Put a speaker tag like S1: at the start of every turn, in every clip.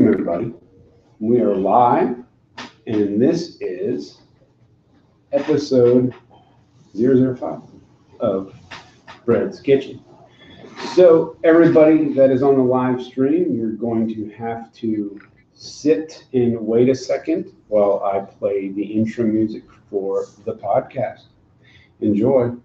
S1: Everybody. We are live, and this is episode 005 of Bread's Kitchen. So, everybody that is on the live stream, you're going to have to sit and wait a second while I play the intro music for the podcast. Enjoy.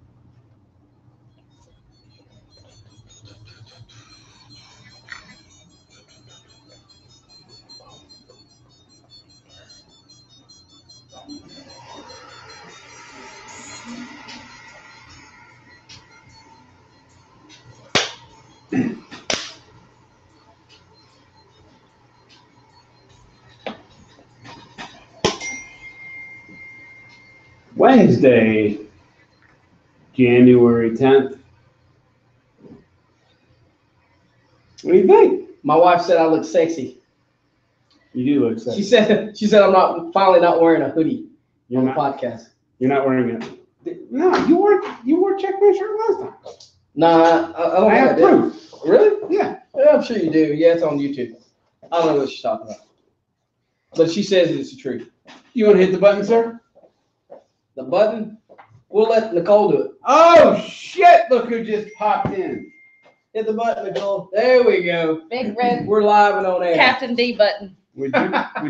S1: Wednesday, January 10th. What do you think?
S2: My wife said I look sexy.
S1: You do look sexy.
S2: She said I'm not wearing a hoodie on the podcast.
S1: You're not wearing it. No, you wore check my shirt last time.
S2: Nah, I don't
S1: I have proof.
S2: Really?
S1: Yeah.
S2: I'm sure you do. Yeah, it's on YouTube. I don't know what she's talking about. But she says it's the truth.
S1: You want to hit the button, sir?
S2: The button? We'll let Nicole do it.
S1: Oh shit! Look who just popped in.
S2: Hit the button, Nicole. There we go.
S3: Big red
S2: We're live and on air.
S3: Captain D button.
S1: Would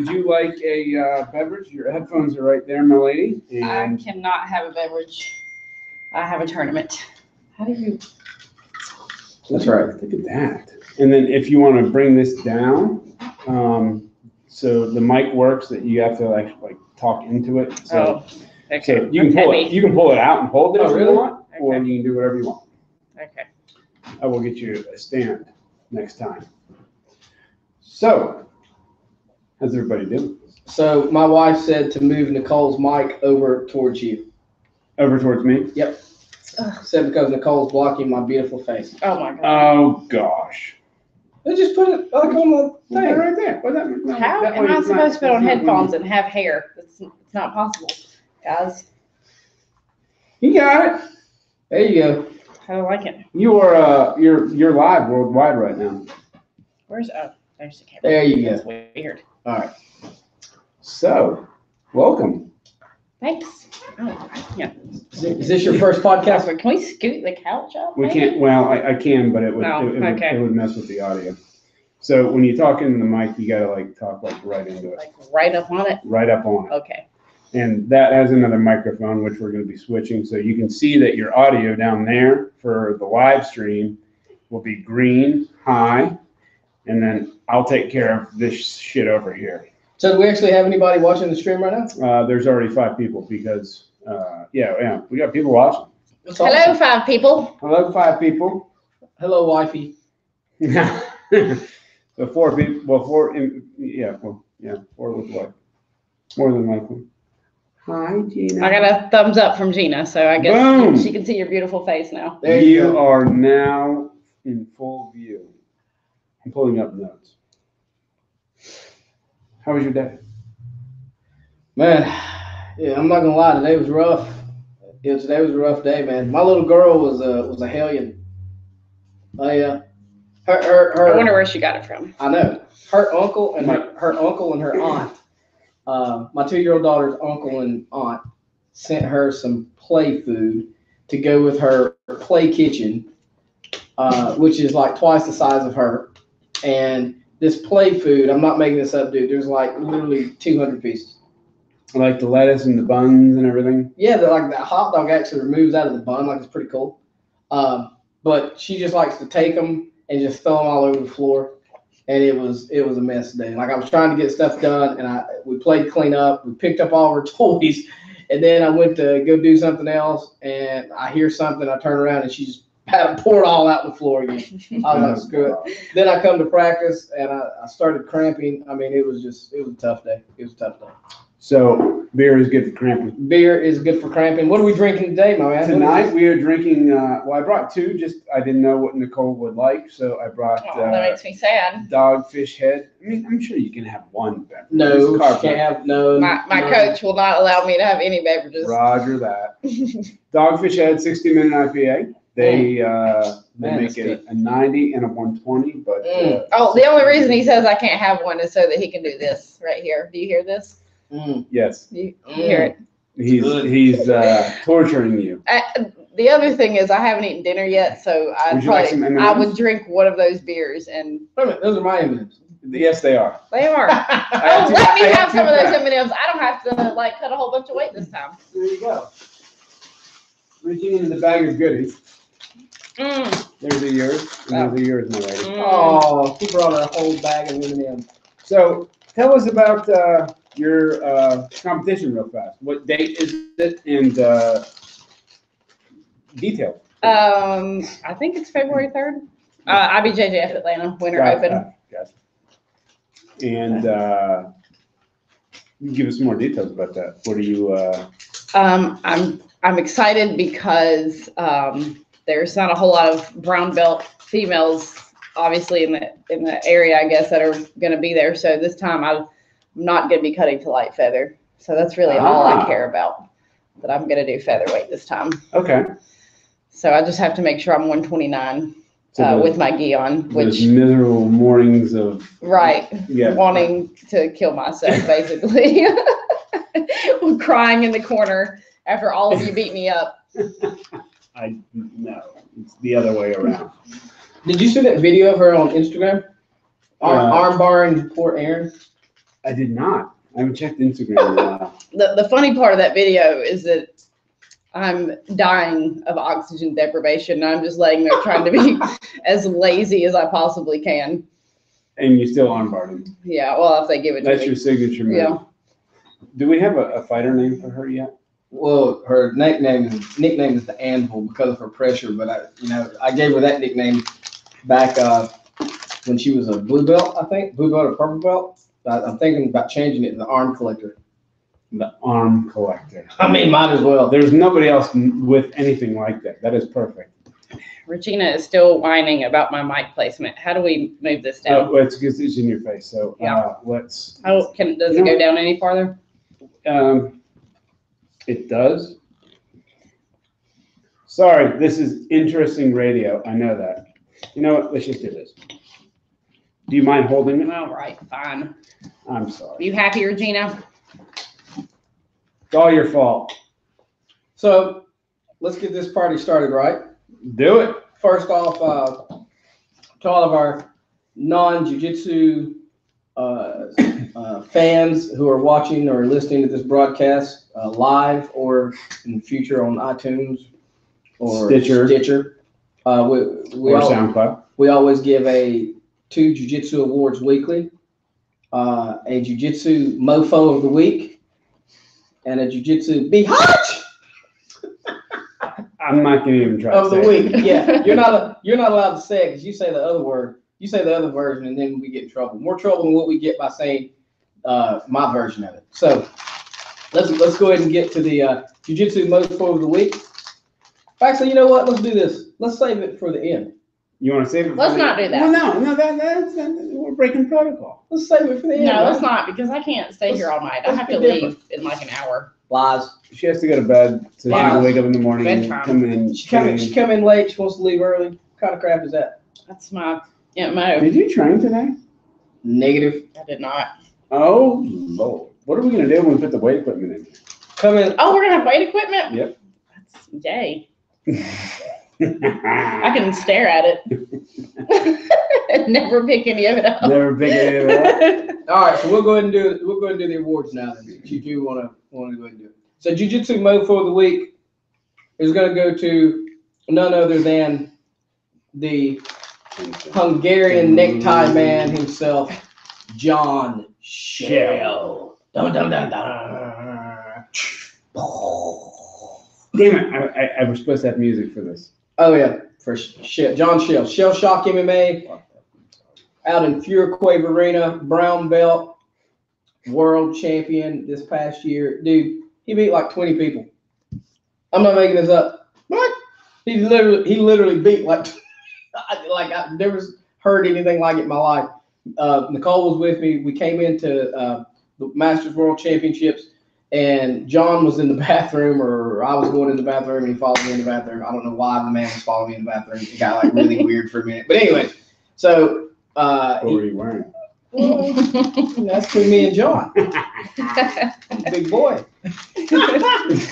S1: you like a beverage? Your headphones are right there, my lady.
S3: I
S1: And
S3: cannot have a beverage. I have a tournament. How do you?
S2: That's right.
S1: Look at that. And then if you want to bring this down, so the mic works that you have to like talk into it. So,
S3: Okay.
S1: you can pull it. You can pull it out and hold it
S2: Oh,
S1: if
S2: really?
S1: you want, or
S3: Okay.
S1: you can do whatever you want.
S3: Okay.
S1: I will get you a stand next time. So, how's everybody doing?
S2: So my wife said to move Nicole's mic over towards you.
S1: Over towards me?
S2: Yep. Said because Nicole's blocking my beautiful face.
S3: Oh my god.
S1: Oh gosh.
S2: They just put it like on the
S1: Put it
S2: thing.
S1: right there. What that, no,
S3: How
S1: that
S3: am
S1: way
S3: I
S1: it's
S3: supposed to put on
S1: it's not
S3: headphones and have hair? It's not possible, guys.
S1: You got it.
S2: There you go.
S3: I don't like it.
S1: You're live worldwide right now.
S3: Where's there's the camera.
S2: There you go.
S3: That's weird.
S2: All right.
S1: So, welcome.
S3: Thanks. Oh, yeah.
S2: Is this your first podcast?
S3: Can we scoot the couch up?
S1: We
S3: maybe?
S1: can't. Well, I can, but it would
S3: No, okay.
S1: it would mess with the audio. So when you talk into the mic, you gotta talk right into it,
S3: Like right up on it.
S1: right up on it.
S3: Okay.
S1: And that has another microphone, which we're going to be switching. So you can see that your audio down there for the live stream will be green, high, and then I'll take care of this shit over here.
S2: So do we actually have anybody watching the stream right now?
S1: There's already 5 people because, yeah, we got people watching.
S2: That's
S3: Hello,
S2: awesome.
S3: 5 people.
S1: Hello, 5 people.
S2: Hello, wifey.
S1: So 4 people. Well, 4. 4 with what? More than likely. Hi, Gina.
S3: I got a thumbs up from Gina, so I guess
S1: Boom.
S3: she can see your beautiful face now.
S2: There you
S1: You
S2: go.
S1: are now in full view. I'm pulling up notes. How was your day?
S2: Man, yeah, I'm not gonna lie. Today was rough. Today was a rough day, man. My little girl was a hellion. Oh yeah.
S3: I wonder where she got it from.
S2: I know. Her uncle and her uncle and her aunt. My 2-year-old daughter's uncle and aunt sent her some play food to go with her play kitchen, which is like twice the size of her. And this play food, I'm not making this up, dude. There's like literally 200 pieces.
S1: Like the lettuce and the buns and everything.
S2: Yeah, like that hot dog actually removes out of the bun, like it's pretty cool. But she just likes to take them and just throw them all over the floor. And it was a mess today. Like I was trying to get stuff done, and we played clean up. We picked up all of her toys, and then I went to go do something else, and I hear something. I turn around, and she just had to pour it all out on the floor again. I was like, screw it. Then I come to practice, and I started cramping. I mean, it was a tough day. It was a tough day.
S1: So beer is good for cramping.
S2: Beer is good for cramping. What are we drinking today, my man?
S1: Tonight we are drinking. Well, I brought 2. Just I didn't know what Nicole would like, so I brought
S3: Oh, that makes me sad.
S1: Dogfish Head. I mean, I'm sure you can have one beverage.
S2: No,
S1: It's
S2: she
S1: carb
S2: can't have no.
S3: My
S2: no.
S3: coach will not allow me to have any beverages.
S1: Roger that. Dogfish Head 60-minute IPA. They
S2: Man,
S1: make
S2: that's
S1: it a 90 and a 120, but
S3: Oh, the only reason he says I can't have one is so that he can do this right here. Do you hear this?
S1: yes,
S3: You hear it?
S1: he's torturing you.
S3: The other thing is I haven't eaten dinner yet, so
S1: Would you like some M&Ms?
S3: I would drink one of those beers and
S2: Wait a minute, those are my M&Ms.
S1: Yes, they are.
S3: they are.
S1: I
S3: Oh, let me
S1: I
S3: have
S1: two
S3: some of those
S1: packs.
S3: M&Ms. I don't have to like cut a whole bunch of weight this time.
S1: There you go. Reaching into the bag of goodies. There's a yours, and there's a yours, my lady.
S2: Oh, he brought a whole bag of M&Ms.
S1: So tell us about your competition real fast. What date is it, and details.
S3: I think it's February 3rd. IBJJF Atlanta Winter Open.
S1: Gotcha. And you give us some more details about that. What are you?
S3: I'm excited because there's not a whole lot of brown belt females, obviously in the area, I guess, that are going to be there. So this time I'm not going to be cutting to light feather. So that's really all I care about. That I'm going to do featherweight this time.
S1: Okay.
S3: So I just have to make sure I'm 129 with my gi on, which
S1: those miserable mornings of
S3: wanting to kill myself, basically, crying in the corner after all of you beat me up.
S1: No, it's the other way around.
S2: Did you see that video of her on Instagram? Arm bar in Port Aaron?
S1: I did not. I haven't checked Instagram in a while.
S3: The funny part of that video is that I'm dying of oxygen deprivation. I'm just laying there trying to be as lazy as I possibly can.
S1: And you still armbarred him.
S3: Yeah, well, if they give it to me.
S1: That's your signature move.
S3: Yeah.
S1: Do we have a fighter name for her yet?
S2: Well, her nickname is the Anvil because of her pressure. But I gave her that nickname back when she was a blue belt, I think, blue belt or purple belt. I'm thinking about changing it to the Arm Collector.
S1: The Arm Collector.
S2: I mean, might as well.
S1: There's nobody else with anything like that. That is perfect.
S3: Regina is still whining about my mic placement. How do we move this down?
S1: Oh, it's because it's in your face. So let's.
S3: Does it go down any farther?
S1: It does. Sorry, this is interesting radio. I know that. You know what? Let's just do this. Do you mind holding it?
S3: All right, fine.
S1: I'm sorry.
S3: You happy, Regina?
S1: It's all your fault.
S2: So let's get this party started, right?
S1: Do it.
S2: First off, to all of our non-jiu-jitsu fans who are watching or listening to this broadcast live or in the future on iTunes or Stitcher. Or
S1: SoundCloud.
S2: We always give 2 jiu-jitsu awards weekly, a jiu-jitsu mofo of the week, and a jiu-jitsu biatch
S1: I'm not gonna even try
S2: of
S1: to
S2: the
S1: say
S2: week.
S1: it.
S2: Yeah, you're not allowed to say it because you say the other word. You say the other version, and then we get in trouble. More trouble than what we get by saying my version of it. So let's go ahead and get to the jiu-jitsu mofo of the week. Actually, you know what? Let's do this. Let's save it for the end.
S1: You want to save it?
S3: Let's not do that.
S1: Well, no, that's we're breaking protocol.
S2: Let's save it for the end.
S3: No,
S2: right?
S3: let's not, because I can't stay here all night. I
S2: let's
S3: have
S2: be
S3: to
S2: different.
S3: leave in like an hour.
S2: Lies.
S1: She has to go to bed, so she can wake up in the morning and
S3: Bedtime.
S1: come in.
S2: She come in late. She wants to leave early. What kind of crap is that?
S3: That's my MO.
S1: Did you train today?
S2: Negative.
S3: I did not.
S1: Oh Lord! What are we gonna do when we put the weight equipment in?
S2: Come in.
S3: Oh, we're gonna have weight equipment?
S1: Yep.
S3: That's yay. I can stare at it and never pick any of it up.
S1: Never pick any of it up.
S2: All right, so we'll go ahead and do the awards now. Then, if you do want to go ahead and do it. So, Jiu-Jitsu Mofo of the week is going to go to none other than the Hungarian necktie man himself, John Shell. Dun, dun, dun, dun.
S1: Damn it! I was supposed to have music for this.
S2: Oh yeah, for John Shell, Shell Shock MMA, out in Furuquay Arena, brown belt, world champion this past year. Dude, he beat like 20 people. I'm not making this up. What? He literally beat like I've never heard anything like it in my life. Nicole was with me. We came into the Masters World Championships. and John was in the bathroom, or I was going in the bathroom, and he followed me in the bathroom. I don't know why the man was following me in the bathroom. It got like really weird for a minute. But anyway, so
S1: What were you wearing?
S2: well, that's between me and John, big boy.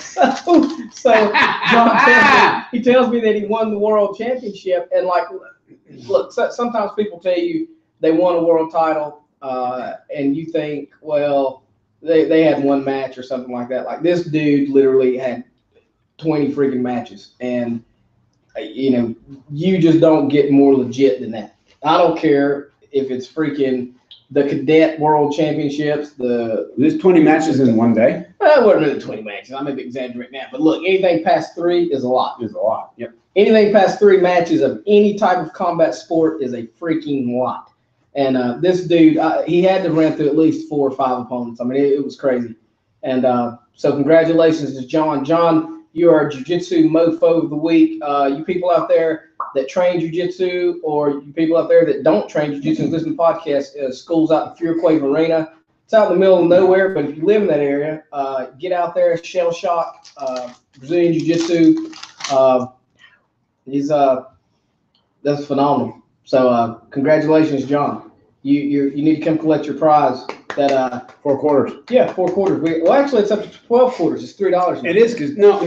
S2: so John tells me that he won the world championship, and like, look, sometimes people tell you they won a world title, and you think, well, they had one match or something like that. Like this dude literally had 20 freaking matches, and you just don't get more legit than that. I don't care if it's freaking the cadet world championships.
S1: There's 20 matches in one day.
S2: Well, it wasn't really 20 matches. I may be exaggerating that, but look, anything past 3 is a lot.
S1: There's a lot. Yep.
S2: Anything past 3 matches of any type of combat sport is a freaking lot. And this dude, he had to run through at least 4 or 5 opponents. I mean, it was crazy. And so congratulations to John. John, you are Jiu-Jitsu Mofo of the Week. You people out there that train Jiu-Jitsu, or you people out there that don't train Jiu-Jitsu and listen to podcasts, school's out in Furequay Arena. It's out in the middle of nowhere, but if you live in that area, get out there, shell shock, Brazilian Jiu-Jitsu. That's phenomenal. So congratulations, John. You need to come collect your prize. That
S1: 4 quarters.
S2: Yeah, 4 quarters. Well, actually, it's up to 12 quarters. It's $3 now.
S1: It is because now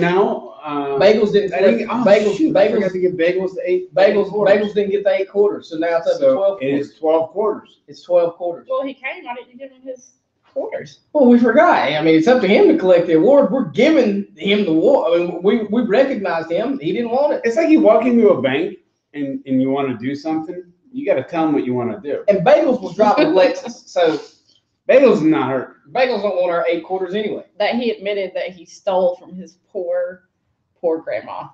S2: Bagels didn't.
S1: I forgot to give bagels the 8.
S2: Bagels didn't get the 8 quarters, so now it's up to 12 quarters.
S1: It is 12 quarters.
S2: It's 12 quarters.
S3: Well, he came. I didn't give him his quarters.
S2: Well, we forgot. I mean, it's up to him to collect the award. We're giving him the award. I mean, we recognized him. He didn't want it.
S1: It's like you walk into a bank and you want to do something. You got to tell them what you want to do.
S2: And Bagels was dropping Lexus, so
S1: Bagels is not hurt.
S2: Bagels don't want our 8 quarters anyway.
S3: That he admitted that he stole from his poor grandma.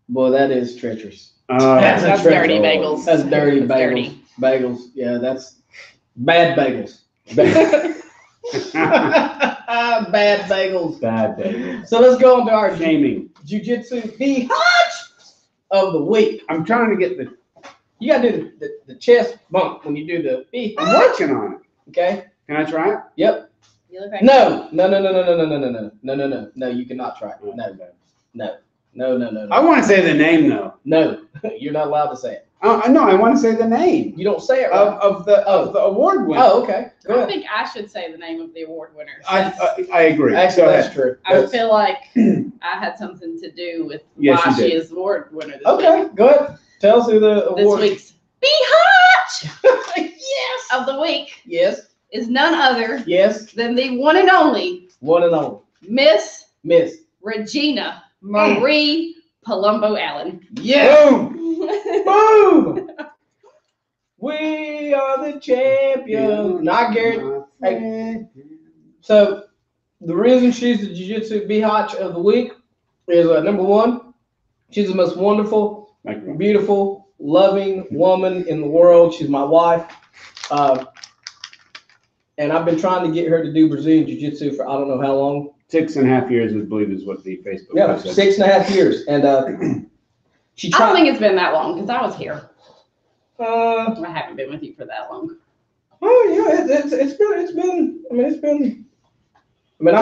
S2: Boy, that is treacherous.
S3: That's dirty Bagels.
S2: That's dirty
S3: That's
S2: Bagels.
S3: dirty.
S2: Bagels, yeah, that's bad Bagels. Bad Bagels.
S1: Bad bagels.
S2: So let's go on to our
S1: Shaming.
S2: Jiu-Jitsu Bihach of the week.
S1: I'm trying to get
S2: You gotta do the chest bump when you do the Bihach.
S1: I'm working on it.
S2: Okay.
S1: Can I try it?
S2: Yep.
S3: You look like
S2: No, you cannot try it. No.
S1: I want to say the name though.
S2: No, you're not allowed to say it.
S1: No, I want to say the name
S2: You don't say it right.
S1: of the award winner.
S2: Oh, okay. Go
S3: I
S2: ahead.
S3: think I should say the name of the award winner.
S1: I agree.
S2: Actually,
S1: Go
S2: that's
S1: ahead.
S2: true.
S3: I feel like I had something to do with
S1: Yes,
S3: why
S1: you
S3: she
S1: did.
S3: is the award winner this
S2: Okay,
S3: week.
S2: go ahead. Tell us who the
S3: This
S2: award.
S3: week's Bihach
S2: Yes.
S3: of the week
S2: Yes.
S3: is none other
S2: Yes.
S3: than the one and only
S2: One and only.
S3: Miss
S2: Miss.
S3: Regina Marie Palumbo Allen.
S2: Yes.
S1: Boom.
S2: Boom. We are the champions. Not Garrett. Hey. So the reason she's the Jiu-Jitsu Bihach of the week is number one, she's the most wonderful, beautiful, loving woman in the world. She's my wife. And I've been trying to get her to do Brazilian Jiu-Jitsu for I don't know how long.
S1: 6.5 years, I believe, is what the Facebook
S2: Yeah,
S1: said.
S2: 6.5 years. And she
S3: I don't
S2: tried.
S3: think it's been that long because I was here.
S2: I
S3: I haven't been with you for that long.
S2: I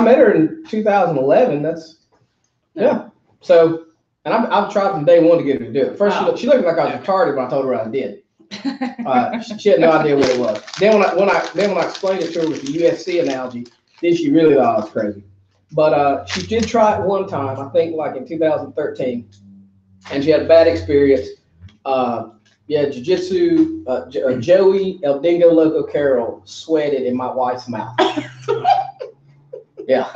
S2: met her in 2011. Yeah. So, and I've tried from day one to get her to do it. First, she looked like I was retarded when I told her I did. She had no idea what it was. Then when I explained it to her with the UFC analogy, then she really thought I was crazy. But she did try it one time, I think like in 2013, and she had a bad experience. Jiu-Jitsu, Joey El Dingo Loco Carroll sweated in my wife's mouth. Yeah,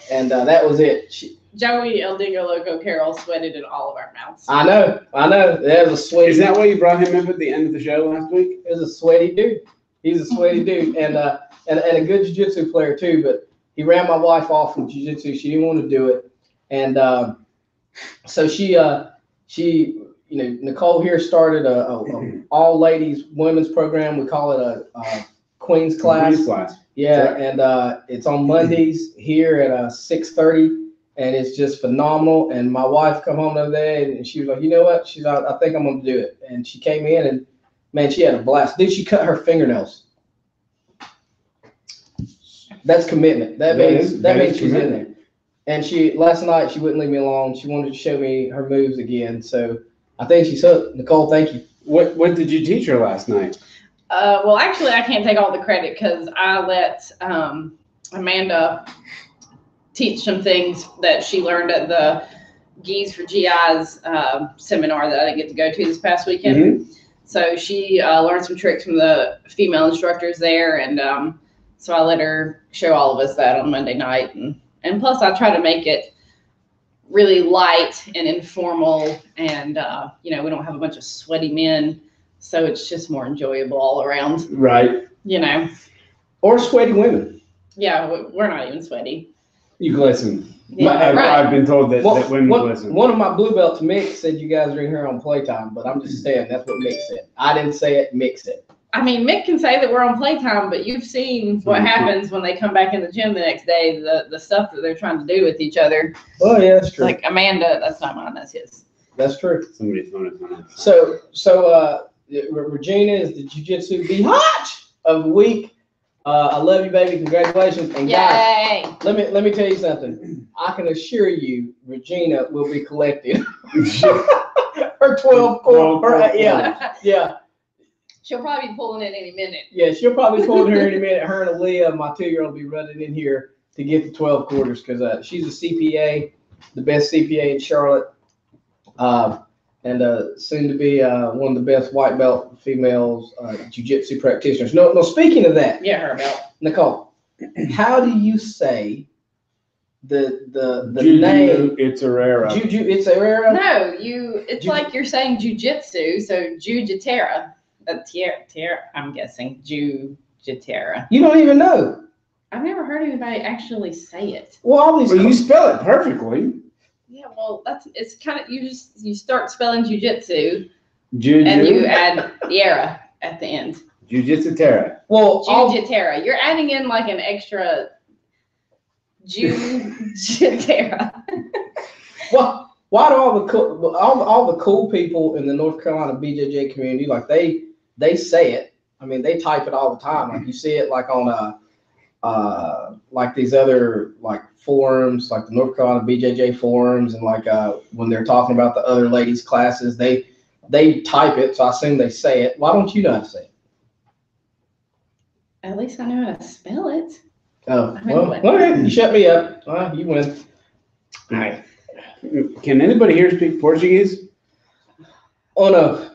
S2: and that was it.
S3: Joey El Dingo Loco Carroll sweated in all of our mouths.
S2: I know. That was a sweaty.
S1: Is that why you brought him up at the end of the show last week?
S2: He was a sweaty dude. He's a sweaty dude, and a good jiu-jitsu player too. But he ran my wife off from jiu-jitsu. She didn't want to do it, and so she Nicole here started a all ladies women's program. We call it a Queen's class.
S1: Queen's class.
S2: Yeah, and it's on Mondays here at 6:30, and it's just phenomenal. And my wife come home the other day, and she was like, you know what? She's like, I think I'm going to do it. And she came in, and man, she had a blast. Dude, she cut her fingernails. That's commitment. That means she's in
S1: commitment.
S2: there. And she last night she wouldn't leave me alone. She wanted to show me her moves again. So I think she's hooked. Nicole, thank you.
S1: What did you teach her last night?
S3: Well, actually, I can't take all the credit because I let Amanda teach some things that she learned at the G's for GI's seminar that I didn't get to go to this past weekend.
S1: Mm-hmm.
S3: So she learned some tricks from the female instructors there, and so I let her show all of us that on Monday night. And plus, I try to make it really light and informal, and we don't have a bunch of sweaty men, so it's just more enjoyable all around.
S1: Right.
S2: Or sweaty women.
S3: Yeah, we're not even sweaty.
S1: You glisten.
S3: Yeah, right.
S1: I've been told that women glisten.
S2: One of my blue belts, Mick, said you guys are in here on playtime, but I'm just saying that's what Mick said. I didn't say it, Mick said it.
S3: I mean, Mick can say that we're on playtime, but you've seen what happens when they come back in the gym the next day, the stuff that they're trying to do with each other.
S2: Oh, yeah, that's true.
S3: Like Amanda, that's not mine, that's his.
S2: That's true.
S1: Somebody's phone is on.
S2: So Regina is the Jiu-Jitsu Biatch of the week. I love you, baby. Congratulations. And
S3: Yay!
S2: guys, let me tell you something. I can assure you, Regina will be collecting her 12 core. Yeah.
S3: She'll probably be pulling it any minute.
S2: Yeah, she'll probably pull her any minute. Her and Aaliyah, my 2-year-old, will be running in here to get the 12 quarters because she's a CPA, the best CPA in Charlotte, and soon to be one of the best white belt females jiu-jitsu practitioners. No, speaking of that.
S3: Yeah, her belt.
S2: Nicole, how do you say the name?
S1: It's Herrera.
S2: Juju, it's Herrera?
S3: No, it's like you're saying jiu-jitsu, so Jiu-Jitera. Tierra, I'm guessing. Jiu-Jitera.
S2: You don't even know.
S3: I've never heard anybody actually say it.
S2: Well,
S1: you spell it perfectly.
S3: Yeah, well, it's kind of you start spelling jiu-jitsu
S1: Juju.
S3: and you add Tierra at the end.
S1: Jiu-Jitsu-Terra.
S2: Well,
S3: Jiu-Jitera. You're adding in like an extra Jiu-Jitera.
S2: Well, why do all the cool people in the North Carolina BJJ community, like they say it? I mean, they type it all the time. Like you see it like on like these other like forums, like the North Carolina BJJ forums, and like when they're talking about the other ladies' classes, they type it. So I assume they say it. Why don't you know how to say it?
S3: At least I know how to spell it.
S2: Oh, well, okay. You shut me up. You win.
S1: All right. Can anybody here speak Portuguese?
S2: Oh, no.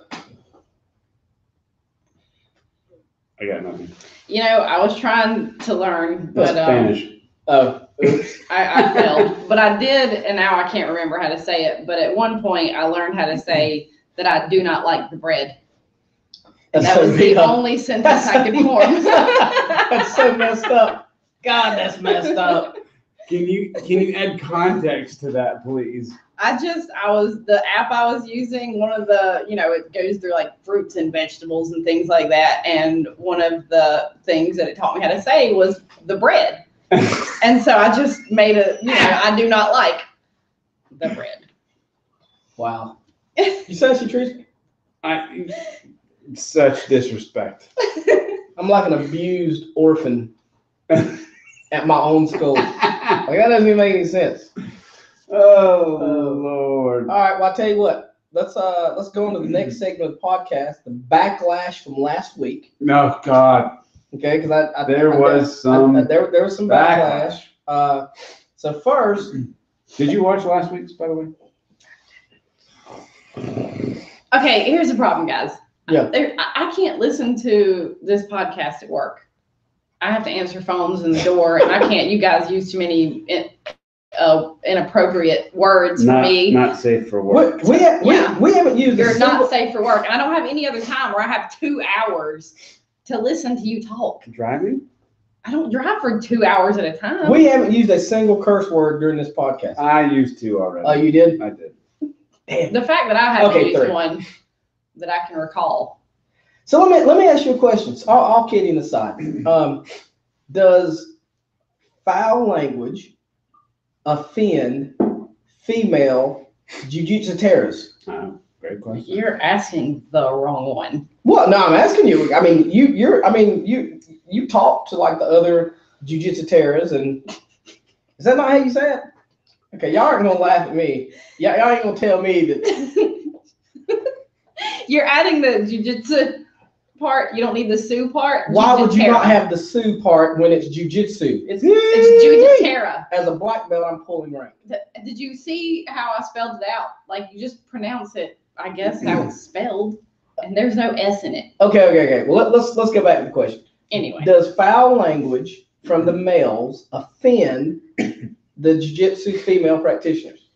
S1: I got nothing.
S3: I was trying to learn, but
S1: Spanish.
S3: I failed. But I did, and now I can't remember how to say it. But at one point, I learned how to say that I do not like the bread. That was the only sentence I could form.
S2: That's so messed up. God, that's messed up.
S1: Can you add context to that, please?
S3: The app I was using, one of the, it goes through like fruits and vegetables and things like that. And one of the things that it taught me how to say was the bread. And so I just made I do not like the bread.
S2: Wow. You said she treats me?
S1: Such disrespect.
S2: I'm like an abused orphan at my own school. Like that doesn't even make any sense.
S1: Oh Lord.
S2: All right, well, I'll tell you what. Let's go into the next segment of the podcast, the backlash from last week.
S1: No, God.
S2: Okay, because
S1: there was some
S2: backlash. So first,
S1: did you watch last week's, by the way?
S3: Okay, here's the problem, guys.
S2: Yeah.
S3: I can't listen to this podcast at work. I have to answer phones in the door, and I can't. You guys use too many inappropriate words for me.
S1: Not safe for work.
S2: We haven't used.
S3: You're not safe for work, and I don't have any other time where I have 2 hours to listen to you talk.
S1: Driving?
S3: I don't drive for 2 hours at a time.
S2: We haven't used a single curse word during this podcast.
S1: I used to already.
S2: Oh, you did?
S1: I did.
S3: Damn. The fact that I haven't used one that I can recall.
S2: So let me ask you a question. All kidding aside, does foul language offend female jiu-jitsu terrorists?
S1: Great question.
S3: You're asking the wrong one.
S2: Well, no, I'm asking you. I mean, you talk to like the other Jiu-Jitsu terras, and is that not how you say it? Okay, y'all aren't gonna laugh at me. Y'all ain't gonna tell me that.
S3: You're adding the Jiu-Jitsu part. You don't need the Sue part.
S2: Why would you
S3: Jiu-Jitsu
S2: not have the Sue part when it's Jiu-Jitsu?
S3: It's Jiu-Jitsu.
S2: As a black belt, I'm pulling rank.
S3: Did you see how I spelled it out? Like, you just pronounce it, I guess, how it's spelled, and there's no S in it.
S2: Okay. Well, let's go back to the question.
S3: Anyway.
S2: Does foul language from the males offend the Jiu-Jitsu female practitioners?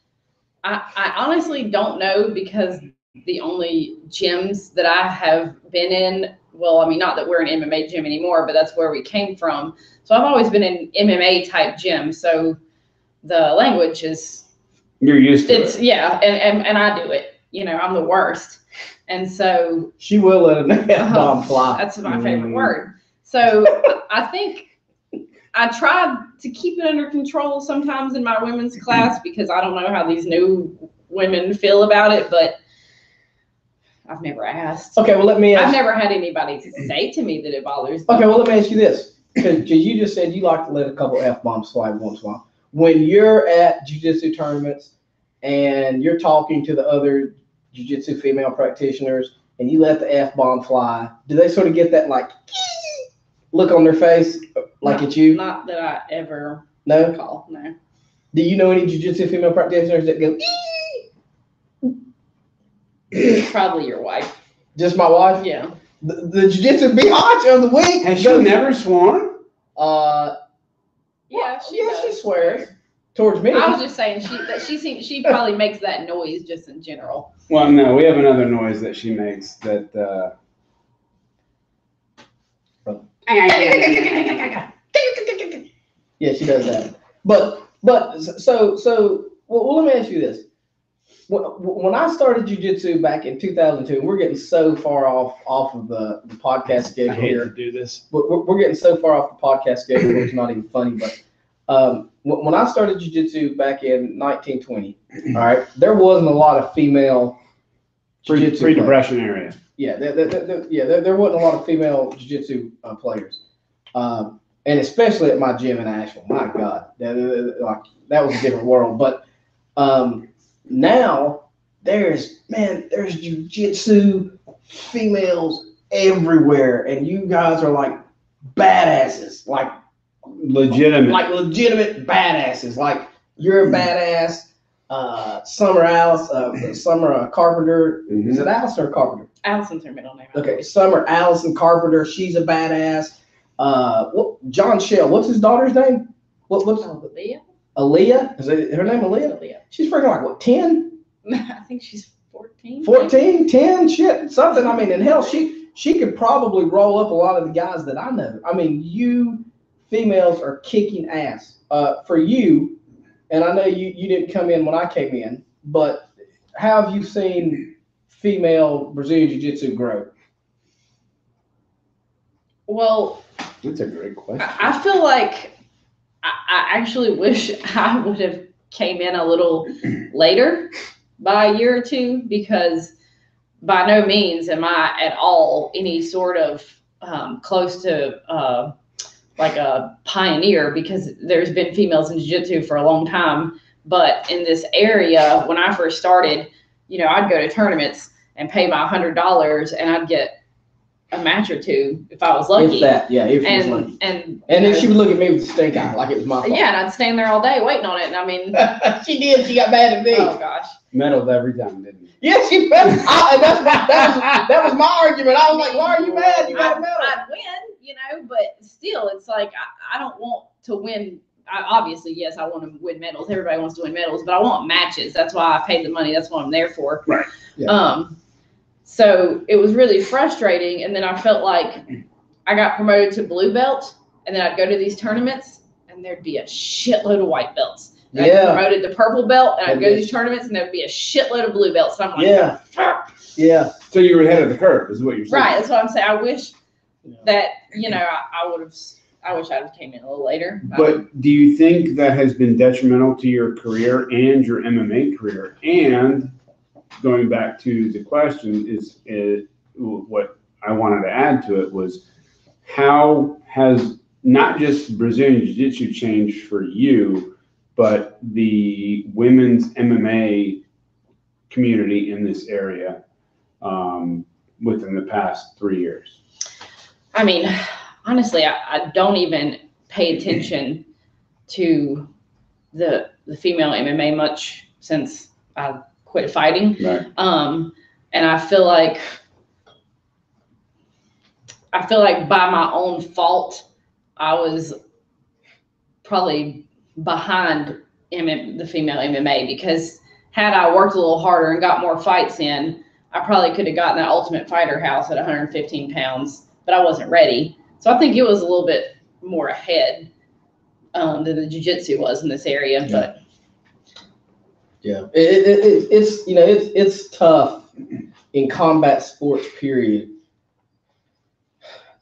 S3: I honestly don't know, because the only gyms that I have been in, well, I mean, not that we're an MMA gym anymore, but that's where we came from. So I've always been in MMA type gyms. So the language is,
S1: you're used to it.
S3: Yeah, and I do it. You know, I'm the worst. And so
S2: she will let an F-bomb fly.
S3: That's my favorite word. So I think I tried to keep it under control sometimes in my women's class, because I don't know how these new women feel about it, but I've never asked.
S2: Okay, well,
S3: I've never had anybody say to me that it bothers me.
S2: Okay, well, let me ask you this, because you just said you like to let a couple F-bombs fly once in a while. When you're at Jiu-Jitsu tournaments and you're talking to the other Jiu-Jitsu female practitioners and you let the F-bomb fly, do they sort of get that, like, look on their face, like at you?
S3: Not that I ever call, no.
S2: Do you know any Jiu-Jitsu female practitioners that go,
S3: Probably your wife.
S2: Just my wife?
S3: Yeah.
S2: The Jiu-Jitsu biatch of the week.
S1: Has she never sworn?
S3: Yeah,
S2: she swears towards me.
S3: I was just saying she probably makes that noise just in general.
S1: Well, no, we have another noise that she makes that.
S2: Yeah, she does that. But so well, let me ask you this. When I started Jiu-Jitsu back in 2002, we're getting so far off of the podcast schedule here.
S1: I hate to do this.
S2: We're getting so far off the podcast schedule, it's not even funny. But when I started Jiu-Jitsu back in 1920, all right, there wasn't a lot of female Jiu-Jitsu
S1: pre-depression area.
S2: Yeah, there wasn't a lot of female Jiu-Jitsu players, and especially at my gym in Asheville. My God, that was a different world. But now there's Jiu-Jitsu females everywhere, and you guys are like badasses, like legitimate badasses. Like, you're a badass. Summer Carpenter.
S1: Mm-hmm.
S2: Is it Allison or Carpenter?
S3: Allison's her middle name.
S2: Okay, Summer Allison Carpenter. She's a badass. John Shell. What's his daughter's name? What's
S3: Aaliyah?
S2: Aaliyah? Is it her name Aaliyah?
S3: Aaliyah.
S2: She's freaking like, what, 10?
S3: I think she's 14.
S2: 14, 10, shit, something. I mean, and hell, she could probably roll up a lot of the guys that I know. I mean, you females are kicking ass. For you, and I know you didn't come in when I came in, but how have you seen female Brazilian Jiu-Jitsu grow?
S3: Well,
S1: that's a great question.
S3: I feel like I actually wish I would have came in a little later by a year or two, because by no means am I at all any sort of close to like a pioneer, because there's been females in Jiu-Jitsu for a long time. But in this area, when I first started, I'd go to tournaments and pay my $100 and I'd get a match or two if I was lucky.
S2: If that, yeah, if she was lucky. And then she would look at me with the stink eye like it was my fault.
S3: Yeah, and I'd stand there all day waiting on it. And I mean,
S2: she did. She got mad at me.
S3: Oh gosh.
S1: Medals every time, didn't you?
S2: Yes, she did. And that was my argument. I was like, why are you mad? You got a medal.
S3: I'd win, but still, it's like I don't want to win. Obviously, yes, I want to win medals. Everybody wants to win medals, but I want matches. That's why I paid the money. That's what I'm there for.
S1: Right.
S2: Yeah.
S3: So it was really frustrating, and then I felt like I got promoted to blue belt, and then I'd go to these tournaments, and there'd be a shitload of white belts. And I'd get promoted to purple belt, and I'd go to these tournaments, and there'd be a shitload of blue belts. And I'm like,
S2: yeah.
S1: So you were ahead of the curve, is what you're saying.
S3: Right. That's what I'm saying. I wish that I would have. I wish I'd have came in a little later.
S1: But do you think that has been detrimental to your career and your MMA career? And going back to the question is what I wanted to add to it was, how has not just Brazilian Jiu-Jitsu changed for you, but the women's MMA community in this area within the past 3 years?
S3: I mean, honestly, I don't even pay attention to the female MMA much since I quit fighting.
S1: Right.
S3: And I feel like by my own fault, I was probably behind the female MMA, because had I worked a little harder and got more fights in, I probably could have gotten that Ultimate Fighter house at 115 pounds, but I wasn't ready. So I think it was a little bit more ahead than the jiu-jitsu was in this area.
S2: Yeah.
S3: But
S2: yeah, it's tough in combat sports, period,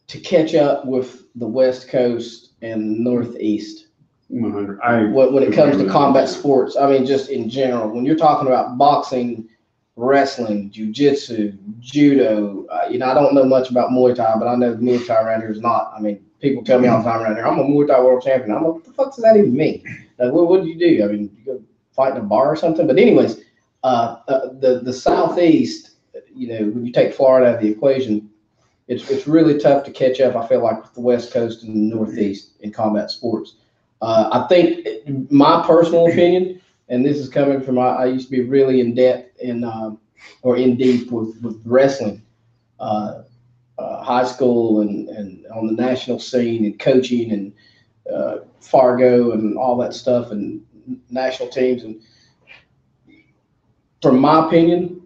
S2: to catch up with the West Coast and Northeast.
S1: 100.
S2: When it comes to combat sports, I mean, just in general, when you're talking about boxing, wrestling, jiu-jitsu, judo, I don't know much about Muay Thai, but I know Muay Thai around here is not. I mean, people tell me all the time around here, I'm a Muay Thai world champion. I'm like, what the fuck does that even mean? Like, what do you do? I mean, you go fight in a bar or something? But anyways, the Southeast, when you take Florida out of the equation, it's really tough to catch up, I feel like, with the West Coast and the Northeast in combat sports. I think my personal opinion, and this is coming from, I used to be really in depth or in deep with wrestling, high school and on the national scene and coaching and Fargo and all that stuff and national teams. And from my opinion,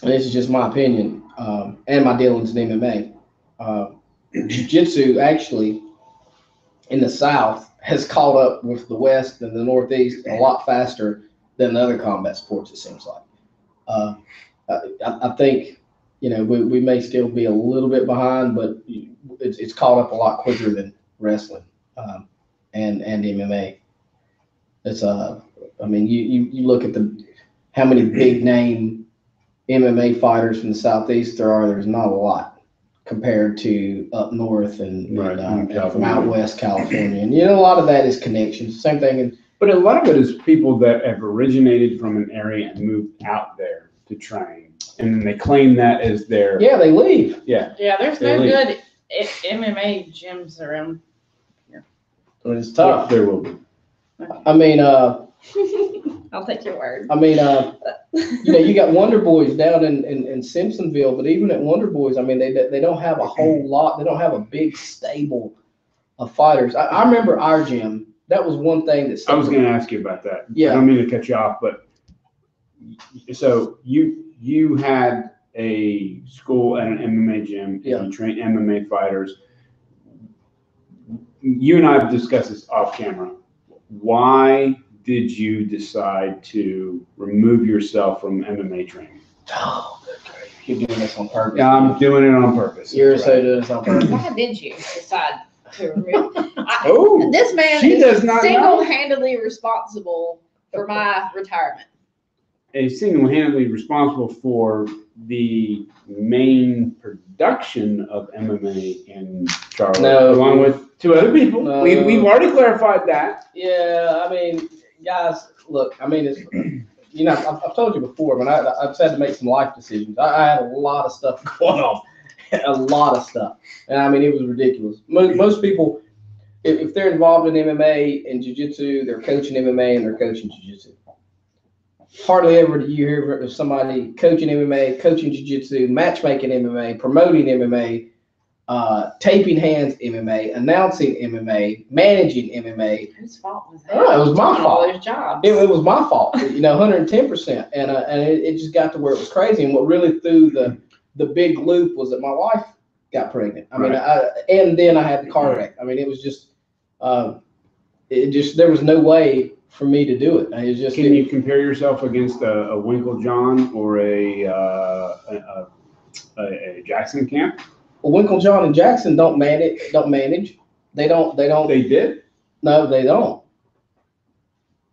S2: and this is just my opinion, and my dealings in MMA, Jiu-Jitsu actually in the South has caught up with the West and the Northeast a lot faster than the other combat sports, it seems like. I think, we may still be a little bit behind, but it's caught up a lot quicker than wrestling and MMA. It's I mean, you look at how many big name MMA fighters from the Southeast there's not a lot compared to up north and from out west California. And a lot of that is connections. Same thing.
S1: But a lot of it is people that have originated from an area and moved out there to train, and then they claim that as their
S2: they leave.
S3: Yeah, there's no good MMA gyms around here.
S2: But it's tough.
S1: There will be.
S2: I mean,
S3: I'll take your word.
S2: I mean, you got Wonder Boys down in Simpsonville, but even at Wonder Boys, I mean, they don't have a whole lot. They don't have a big stable of fighters. I remember our gym. That was one thing that.
S1: I was going to ask you about that.
S2: Yeah.
S1: I don't mean to cut you off, but so you had a school and an MMA gym.
S2: Yeah.
S1: And you trained MMA fighters. You and I have discussed this off camera. Why did you decide to remove yourself from MMA training?
S2: Oh, you're doing this on purpose.
S1: Yeah, I'm doing it on purpose.
S2: You're so doing this on purpose.
S3: Why did you decide to remove?
S1: Oh,
S3: this man
S1: she
S3: is
S1: does not know.
S3: single-handedly responsible for my retirement.
S1: Single-handedly responsible for the main production of MMA in Charlotte, along with 2 other people.
S2: No.
S1: We've already clarified that.
S2: Yeah, I mean, guys, look, I mean, it's, I've told you before, when I've had to make some life decisions. I had a lot of stuff going on, a lot of stuff. And I mean, it was ridiculous. Most people, if they're involved in MMA and jiu-jitsu, they're coaching MMA and they're coaching jiu-jitsu. Hardly ever do you hear of somebody coaching MMA, coaching jiu-jitsu, matchmaking MMA, promoting MMA, taping hands MMA, announcing MMA, managing MMA.
S3: Whose fault was that?
S2: Oh, it was my fault.
S3: All those jobs.
S2: It was my fault, 110%. And it just got to where it was crazy. And what really threw the big loop was that my wife got pregnant. I mean, and then I had the car wreck. I mean, it was just, there was no way for me to do it.
S1: Can you compare yourself against a Winkle John or a Jackson Camp?
S2: Well, Winkle John and Jackson don't manage. They don't.
S1: They did?
S2: No, they don't.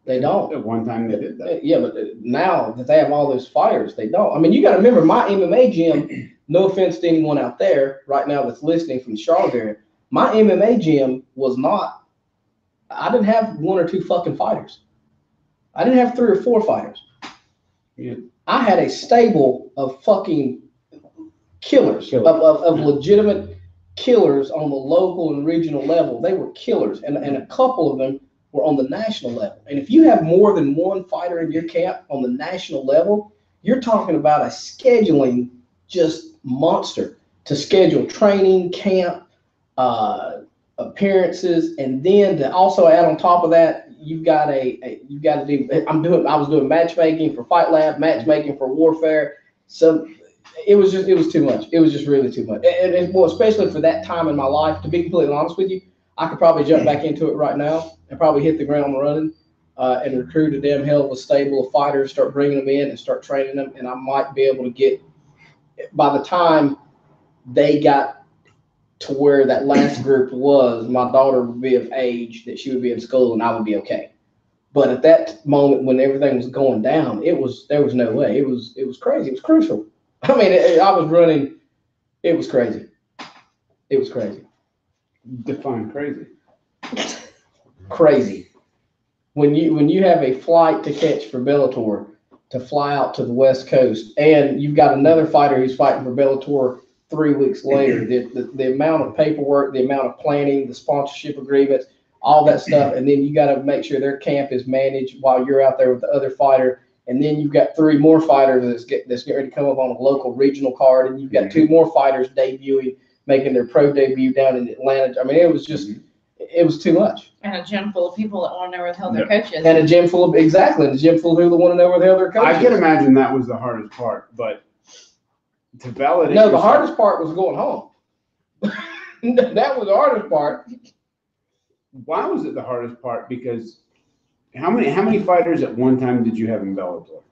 S2: They don't.
S1: At one time they did that.
S2: Yeah, but now that they have all those fighters, they don't. I mean, you got to remember, my MMA gym, no offense to anyone out there right now that's listening from the Charlotte area, My MMA gym was not, I didn't have 1 or 2 fucking fighters. I didn't have 3 or 4 fighters.
S1: Yeah.
S2: I had a stable of fucking killers. Of legitimate killers on the local and regional level. They were killers, and a couple of them were on the national level. And if you have more than 1 fighter in your camp on the national level, you're talking about a scheduling just monster to schedule training, camp, appearances, and then to also add on top of that, you've got to do. I was doing matchmaking for Fight Lab, matchmaking for Warfare. So it was too much. It was just really too much. And well, especially for that time in my life, to be completely honest with you, I could probably jump back into it right now and probably hit the ground running and recruit a damn hell of a stable of fighters, start bringing them in and start training them. And I might be able to get, by the time they got to where that last group was, my daughter would be of age that she would be in school and I would be okay. But at that moment when everything was going down, there was no way. It was crazy. It was crucial. I mean, I was running. It was crazy. It was crazy.
S1: Define crazy.
S2: Crazy. When you have a flight to catch for Bellator to fly out to the West Coast, and you've got another fighter who's fighting for Bellator 3 weeks later, the amount of paperwork, the amount of planning, the sponsorship agreements, all that stuff, and then you got to make sure their camp is managed while you're out there with the other fighter. And then you've got 3 more fighters that's getting ready to come up on a local regional card, and you've got 2 more fighters debuting, making their pro debut down in Atlanta. I mean, it was just, it was too much.
S3: And a gym full of people that want to know where the hell their coach is.
S2: And a gym full of, exactly, and a gym full of people that want to know where the hell their coach is.
S1: I can imagine that was the hardest part, but to validate.
S2: No, the hardest part was going home. That was the hardest part.
S1: Why was it the hardest part? Because how many fighters at one time did you have in Bellator?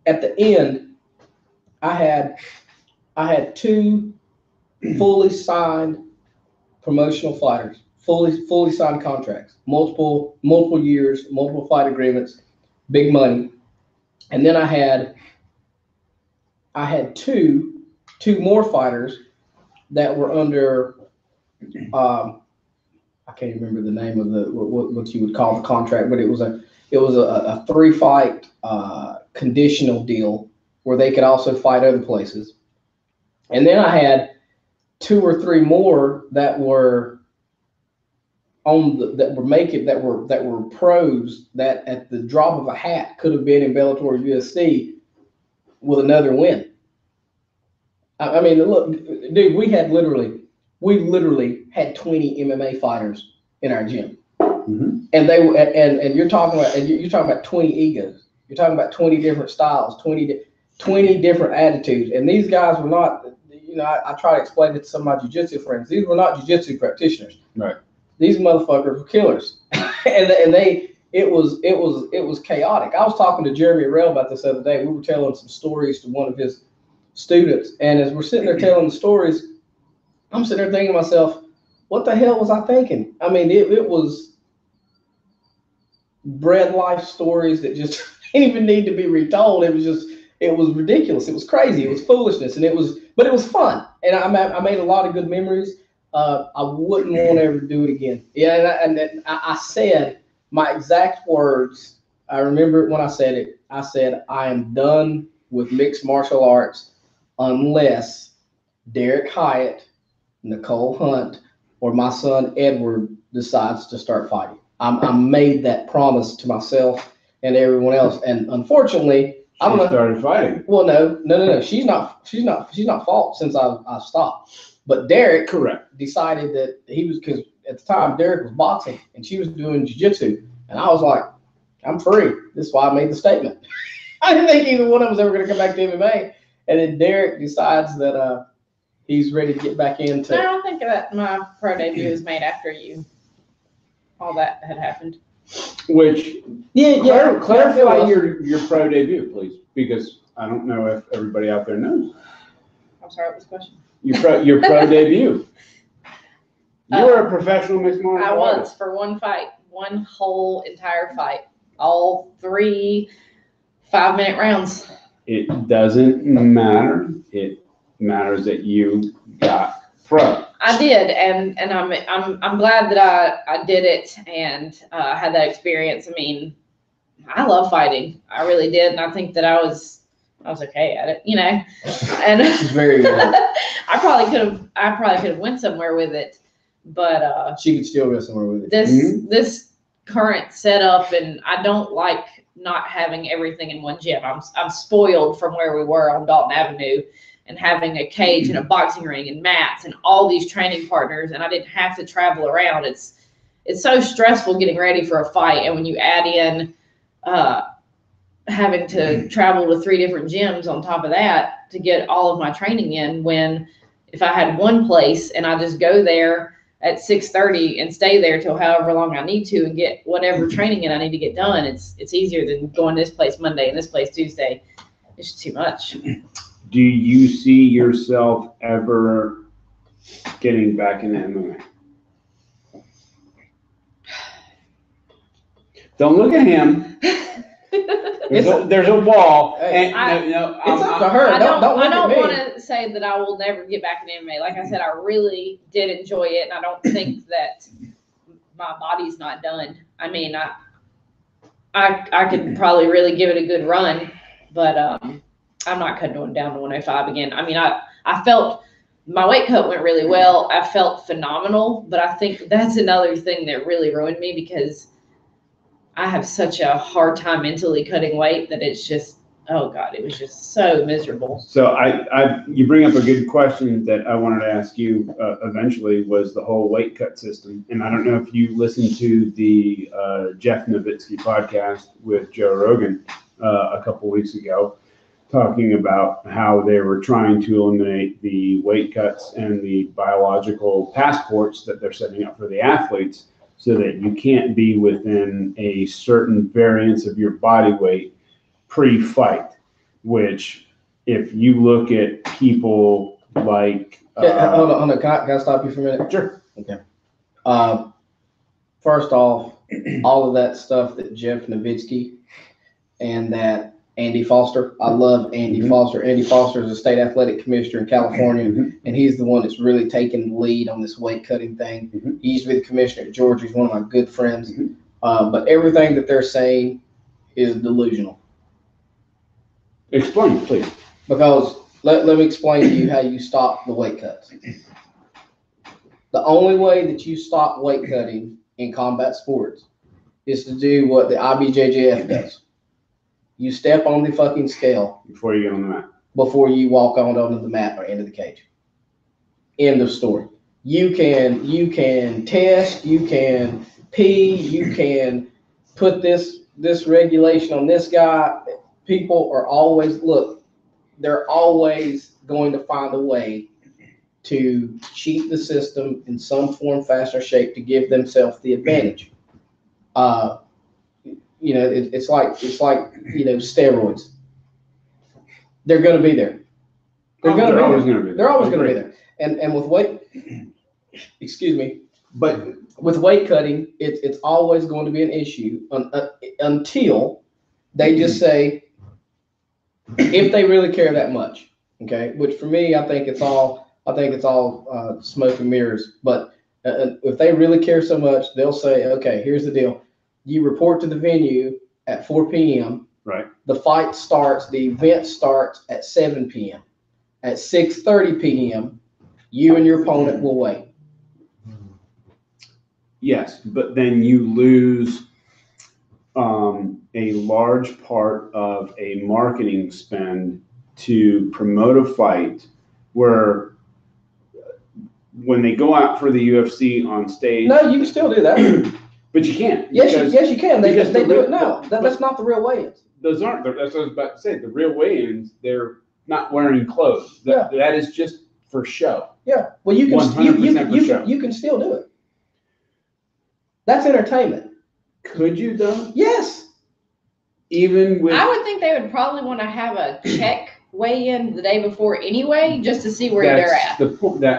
S2: At the end, I had 2 fully signed promotional fighters, fully signed contracts, multiple years, multiple fight agreements, big money, and then I had two more fighters that were under. I can't remember the name of what you would call the contract, but it was a 3-fight conditional deal where they could also fight other places. And then I had 2 or 3 more that were that were pros that at the drop of a hat could have been in Bellator or UFC with another win. I mean, look, dude, we literally had 20 MMA fighters in our gym, and and you're talking about 20 egos. You're talking about 20 different styles, 20 different attitudes, and these guys were not. You know, I try to explain it to some of my jiu-jitsu friends. These were not jiu-jitsu practitioners. Right. These motherfuckers were killers, and it was chaotic. I was talking to Jeremy Rell about this the other day. We were telling some stories to one of his students, and as we're sitting there telling the stories, I'm sitting there thinking to myself, what the hell was I thinking? I mean, it was bread life stories that just didn't even need to be retold. It was ridiculous. It was crazy. It was foolishness, but it was fun. And I made a lot of good memories. I wouldn't want to ever do it again. Yeah, and I said my exact words. I remember when I said it. I said, I am done with mixed martial arts unless Derek Hyatt, Nicole Hunt, or my son Edward decides to start fighting. I made that promise to myself and everyone else, and unfortunately, I don't know.
S1: Started fighting.
S2: Well, no. She's not fought since I stopped. But Derek, correct, decided that he was, because at the time Derek was boxing and she was doing jiu-jitsu, and I was like, I'm free. This is why I made the statement. I didn't think either one of us ever going to come back to MMA, and then Derek decides that he's ready to get back into.
S3: No, I think that my pro debut was made after all that had happened.
S1: Which clarify your pro debut, please, because I don't know if everybody out there knows.
S3: I'm sorry, what was the question?
S1: Your pro debut. You were a professional mixed martial artist.
S3: I was for one fight, one whole entire fight, all 3 5-minute rounds.
S1: It doesn't matter. It matters that you got pro.
S3: I did, and I'm glad that I did it and had that experience. I mean, I love fighting. I really did, and I think that I was okay at it, And
S2: Very good.
S3: I probably could have went somewhere with it, but
S2: She could still go somewhere with it.
S3: this current setup, and I don't like not having everything in one gym. I'm spoiled from where we were on Dalton Avenue, and having a cage and a boxing ring and mats and all these training partners, and I didn't have to travel around. It's so stressful getting ready for a fight, and when you add in having to travel to 3 different gyms on top of that to get all of my training in, when if I had one place and I just go there at 6:30 and stay there till however long I need to and get whatever training in I need to get done, it's easier than going this place Monday and this place Tuesday. It's just too much.
S1: Do you see yourself ever getting back into MMA? Don't look at him. There's a wall.
S2: Hey,
S1: and,
S2: it's up to her.
S3: I don't
S2: want
S3: want to say that I will never get back in MMA. Like I said, I really did enjoy it, and I don't think that my body's not done. I mean, I could probably really give it a good run, but I'm not cutting down to 105 again. I mean, I felt my weight cut went really well. I felt phenomenal, but I think that's another thing that really ruined me, because I have such a hard time mentally cutting weight that it's just, oh God, it was just so miserable.
S1: So you bring up a good question that I wanted to ask you eventually, was the whole weight cut system. And I don't know if you listened to the Jeff Nowitzki podcast with Joe Rogan a couple weeks ago, talking about how they were trying to eliminate the weight cuts and the biological passports that they're setting up for the athletes, so that you can't be within a certain variance of your body weight pre-fight, which if you look at people like...
S2: hold on. Can I stop you for a minute?
S1: Sure.
S2: Okay. First off, all of that stuff that Jeff Nowitzki and that Andy Foster, I love Andy Foster. Andy Foster is a state athletic commissioner in California, and he's the one that's really taken the lead on this weight cutting thing. He used to be the commissioner at Georgia. He's one of my good friends. But everything that they're saying is delusional.
S1: Explain, please.
S2: Because let me explain to you how you stop the weight cuts. The only way that you stop weight cutting in combat sports is to do what the IBJJF does. You step on the fucking scale
S1: Before you get on the mat.
S2: Before you walk onto the mat or into the cage. End of story. You can test, you can pee, you can put this regulation on this guy. People are always, they're always going to find a way to cheat the system in some form, fashion, or shape to give themselves the advantage. It's like steroids. They're going to be there. They're always going to be there. And with weight, excuse me, but with weight cutting, it's always going to be an issue until they just say, if they really care that much, okay. Which for me, I think it's all smoke and mirrors. But if they really care so much, they'll say, okay, here's the deal. You report to the venue at 4 p.m.
S1: Right.
S2: The event starts at 7 p.m. At 6:30 p.m., you and your opponent will weigh.
S1: Yes, but then you lose a large part of a marketing spend to promote a fight, where when they go out for the UFC on stage...
S2: No, you can still do that.
S1: But you can't.
S2: Yes, you can. They do it now. That's not the real weigh-ins.
S1: Those aren't. That's what I was about to say. The real weigh-ins, they're not wearing clothes. That is just for show.
S2: Yeah. Well, you can still do it. That's entertainment.
S1: Could you though?
S2: Yes.
S1: Even with...
S3: I would think they would probably want to have a check weigh-in the day before anyway, just to see where they're at.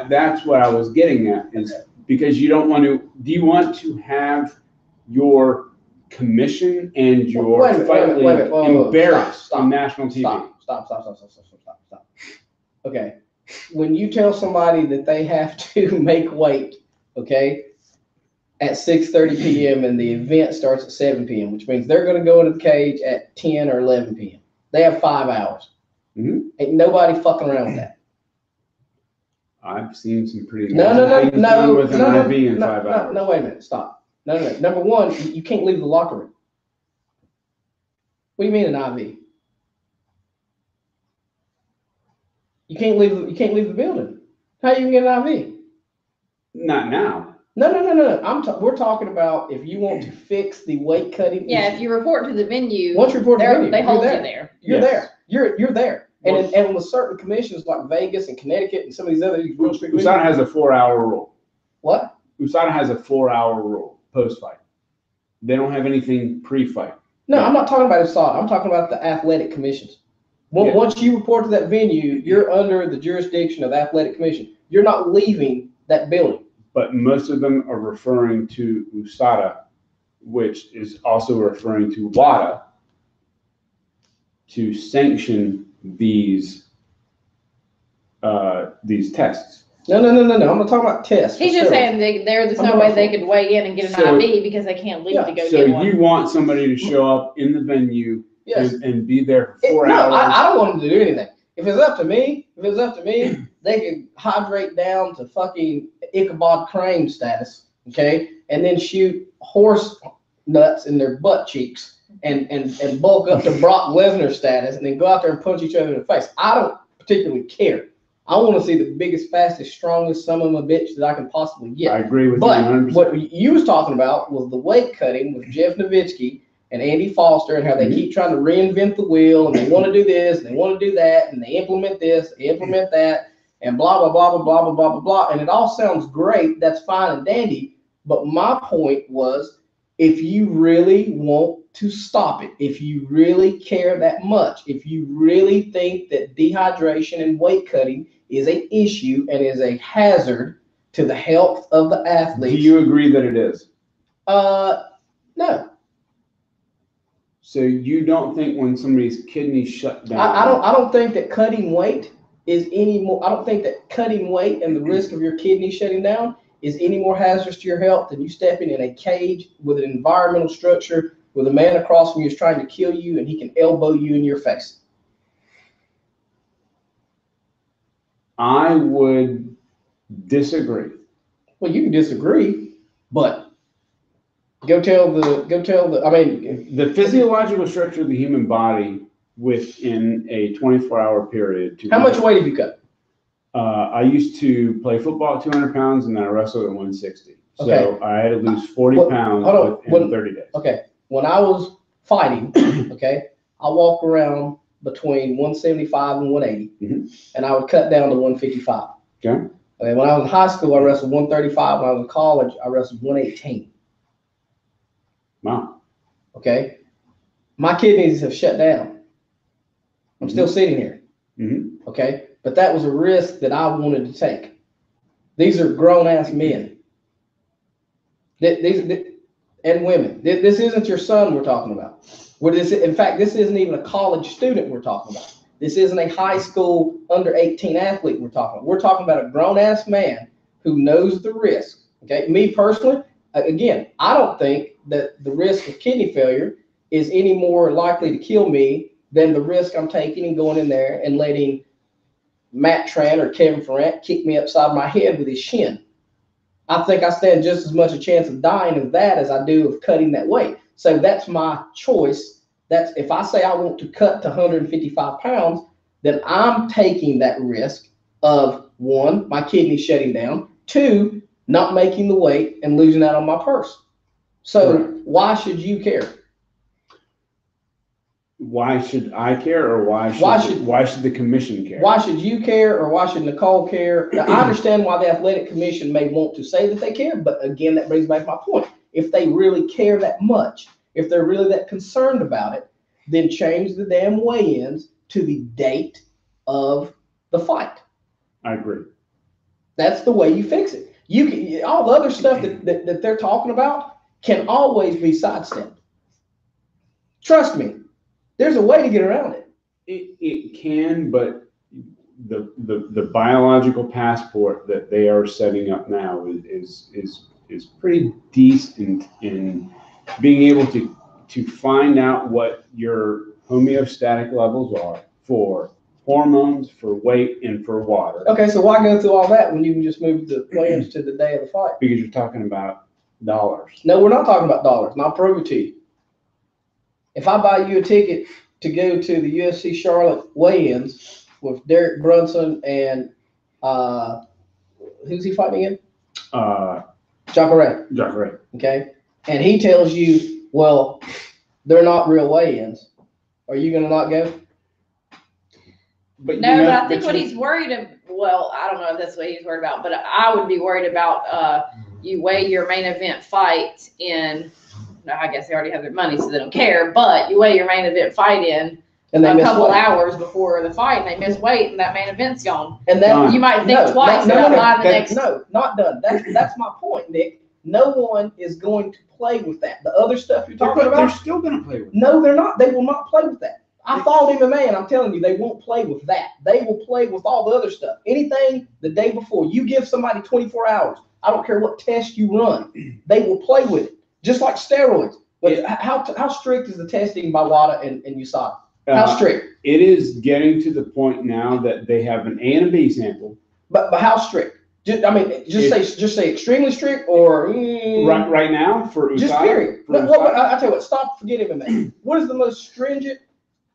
S1: That's what I was getting at, is because you don't want to... Do you want to have your commission and your fight league embarrassed on national TV?
S2: Stop. Okay. when you tell somebody that they have to make weight, okay, at 6:30 p.m. and the event starts at 7 p.m., which means they're going to go into the cage at 10 or 11 p.m. They have 5 hours.
S1: Mm-hmm.
S2: Ain't nobody fucking around with that.
S1: I've seen some pretty
S2: No,
S1: with an IV in 5 hours.
S2: No, wait a minute. Stop. No. Number one, you can't leave the locker room. What do you mean an IV? You can't leave the building. How you get an IV?
S1: Not now.
S2: No. We're talking about if you want to fix the weight cutting.
S3: Yeah,
S2: issue.
S3: if you report to the venue,
S2: Once you report to the venue,
S3: they hold
S2: you're
S3: you
S2: there.
S3: there.
S2: You're
S1: Yes.
S2: there. You're there. And
S1: Well,
S2: and with certain commissions like Vegas and Connecticut and some of these other real strict
S1: USADA has a 4-hour rule.
S2: What?
S1: USADA has a 4-hour rule post-fight. They don't have anything pre-fight.
S2: No, I'm not talking about USADA. I'm talking about the athletic commissions.
S1: Yeah.
S2: Once you report to that venue, you're under the jurisdiction of the athletic commission. You're not leaving that building.
S1: But most of them are referring to USADA, which is also referring to WADA, to sanction these tests.
S2: No. I'm not talking about tests.
S3: He's just saying there's no way they could weigh in and get an
S1: So-
S3: IV because they can't leave to go
S1: So
S3: get one.
S1: you want somebody to show up in the venue
S2: Yes.
S1: and be there for 4
S2: No,
S1: hours?
S2: I don't want them to do anything. If it's up to me, they could hydrate down to fucking Ichabod Crane status, okay, and then shoot horse nuts in their butt cheeks and bulk up to Brock Lesnar status, and then go out there and punch each other in the face. I don't particularly care. I want to see the biggest, fastest, strongest son of a bitch that I can possibly get.
S1: I agree with you
S2: But
S1: 100%.
S2: what you was talking about was the weight cutting with Jeff Nowitzki and Andy Foster, and how they keep trying to reinvent the wheel, and they want to do this, and they want to do that, and they implement this, they implement that, and blah, blah, blah, blah, blah, blah, blah, blah, blah. And it all sounds great. That's fine and dandy. But my point was, if you really want to stop it, if you really care that much, if you really think that dehydration and weight cutting is an issue and is a hazard to the health of the athletes.
S1: Do you agree that it is?
S2: No.
S1: So you don't think when somebody's kidneys shut down?
S2: I don't think that cutting weight is any more. I don't think that cutting weight and the risk of your kidney shutting down is any more hazardous to your health than you stepping in a cage with an environmental structure with a man across from you is trying to kill you and he can elbow you in your face.
S1: I would disagree.
S2: Well, you can disagree, but go tell the. I mean,
S1: The physiological structure of the human body within a 24-hour period.
S2: How much weight have you cut?
S1: I used to play football at 200 pounds and then I wrestled at 160. So
S2: Okay.
S1: I had to lose 40 pounds in 30 days.
S2: Okay, when I was fighting, okay, I walk around between 175 and 180, and I would cut down to 155.
S1: Okay.
S2: Okay, when I was in high school, I wrestled 135. When I was in college, I wrestled 118.
S1: Wow.
S2: Okay, my kidneys have shut down. I'm still sitting here.
S1: Mm-hmm.
S2: Okay, but that was a risk that I wanted to take. These are grown ass men. And women. This isn't your son we're talking about. In fact, this isn't even a college student we're talking about. This isn't a high school under 18 athlete we're talking about. We're talking about a grown ass man who knows the risk. Okay, me personally, again, I don't think that the risk of kidney failure is any more likely to kill me than the risk I'm taking and going in there and letting Matt Tran or Kevin Ferrant kick me upside my head with his shin. I think I stand just as much a chance of dying of that as I do of cutting that weight. So that's my choice. That's if I say I want to cut to 155 pounds, then I'm taking that risk of 1, my kidney shutting down, 2, not making the weight and losing out on my purse. So why should you care?
S1: Why should I care, or why should the commission care?
S2: Why should you care, or why should Nicole care? Now, I understand why the athletic commission may want to say that they care, but again, that brings back my point. If they really care that much, if they're really that concerned about it, then change the damn weigh-ins to the date of the fight.
S1: I agree.
S2: That's the way you fix it. You can, all the other stuff that they're talking about can always be sidestepped. Trust me. There's a way to get around it.
S1: It can, but the biological passport that they are setting up now is pretty decent in being able to find out what your homeostatic levels are for hormones, for weight, and for water.
S2: Okay, so why go through all that when you can just move the plans to the day of the fight?
S1: Because you're talking about dollars.
S2: No, we're not talking about dollars, and I'll prove it to you. If I buy you a ticket to go to the UFC Charlotte weigh-ins with Derek Brunson and who's he fighting again? Jacare.
S1: Jacare.
S2: Okay, and he tells you, well, they're not real weigh-ins. Are you going to not go?
S3: But I think what he's worried about, well, I don't know if that's what he's worried about, but I would be worried about you weigh your main event fight in, no, I guess they already have their money, so they don't care, but you weigh your main event fight in
S2: and
S3: a couple hours before the fight, and they miss weight, and that main event's gone.
S2: And that
S3: you might think twice about buying the next.
S2: No, not done. That's my point, Nick. No one is going to play with that. The other stuff you're talking about,
S1: they're still going to play with it.
S2: No, they're not. They will not play with that. I fought MMA, and I'm telling you, they won't play with that. They will play with all the other stuff. Anything the day before, you give somebody 24 hours. I don't care what test you run. They will play with it, just like steroids. But how strict is the testing by WADA and USADA? How strict?
S1: It is getting to the point now that they have an A and a B sample.
S2: But how strict? Just say extremely strict or
S1: right now for USADA.
S2: Just period. I tell you what. Stop. Forget MMA. What is the most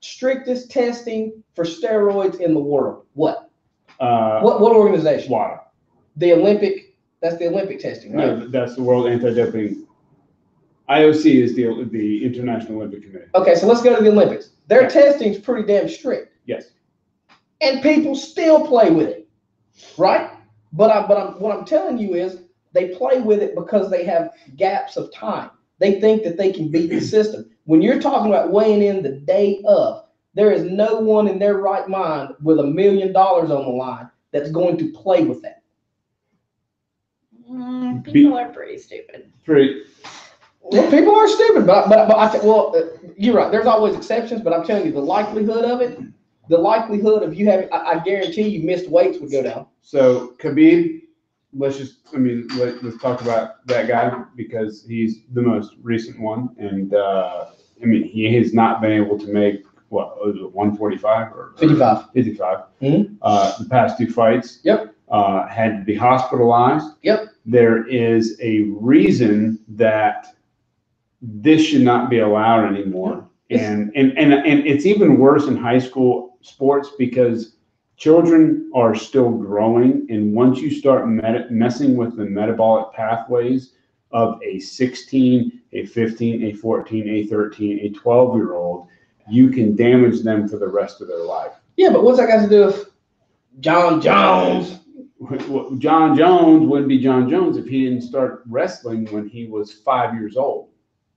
S2: strictest testing for steroids in the world? What organization?
S1: WADA.
S2: The Olympic. That's the Olympic testing, right?
S1: No, that's the World Anti-Doping. IOC is the International Olympic Committee.
S2: Okay, so let's go to the Olympics. Their testing is pretty damn strict.
S1: Yes.
S2: And people still play with it, right? But what I'm telling you is they play with it because they have gaps of time. They think that they can beat the system. When you're talking about weighing in the day of, there is no one in their right mind with $1 million on the line that's going to play with that.
S3: People are pretty stupid.
S2: Well, people are stupid, but I think, you're right. There's always exceptions, but I'm telling you, the likelihood of you having, I guarantee you missed weights would go down.
S1: So Khabib, let's talk about that guy because he's the most recent one, and he has not been able to make what was it 145 or
S2: 55.
S1: 55.
S2: Mm-hmm.
S1: The past two fights.
S2: Yep.
S1: Had to be hospitalized.
S2: Yep.
S1: There is a reason that this should not be allowed anymore. And it's even worse in high school sports because children are still growing. And once you start messing with the metabolic pathways of a 16, a 15, a 14, a 13, a 12-year-old, you can damage them for the rest of their life.
S2: Yeah, but what's that got to do with John Jones?
S1: John Jones wouldn't be John Jones if he didn't start wrestling when he was 5 years old.